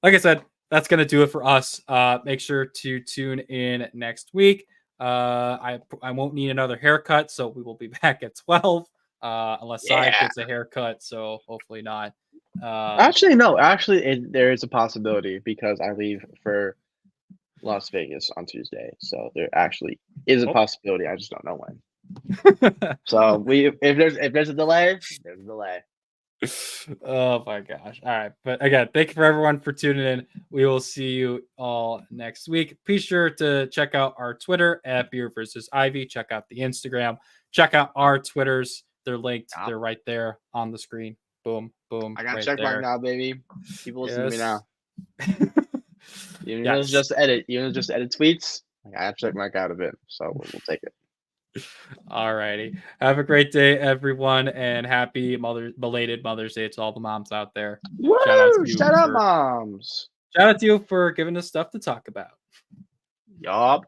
like I said, that's gonna do it for us. Make sure to tune in next week. I won't need another haircut, so we will be back at 12. Unless Sai gets a haircut, so hopefully not. Actually, no. Actually, there is a possibility because I leave for Las Vegas on Tuesday, so there actually is a possibility. I just don't know when. So if there's a delay, there's a delay. Oh my gosh. All right. But again, thank you for everyone for tuning in. We will see you all next week. Be sure to check out our Twitter at Beer versus Ivy. Check out the Instagram. Check out our Twitters. They're linked. Yeah. They're right there on the screen. Boom, boom. I got right check mark there. now, baby. People listen to me now. Yes. Even if it's just edit tweets, I have check mark out of it. So we'll take it. All righty. Have a great day, everyone, and happy belated Mother's Day to all the moms out there. Woo! Shout out, moms. Shout out to you for giving us stuff to talk about. Yup.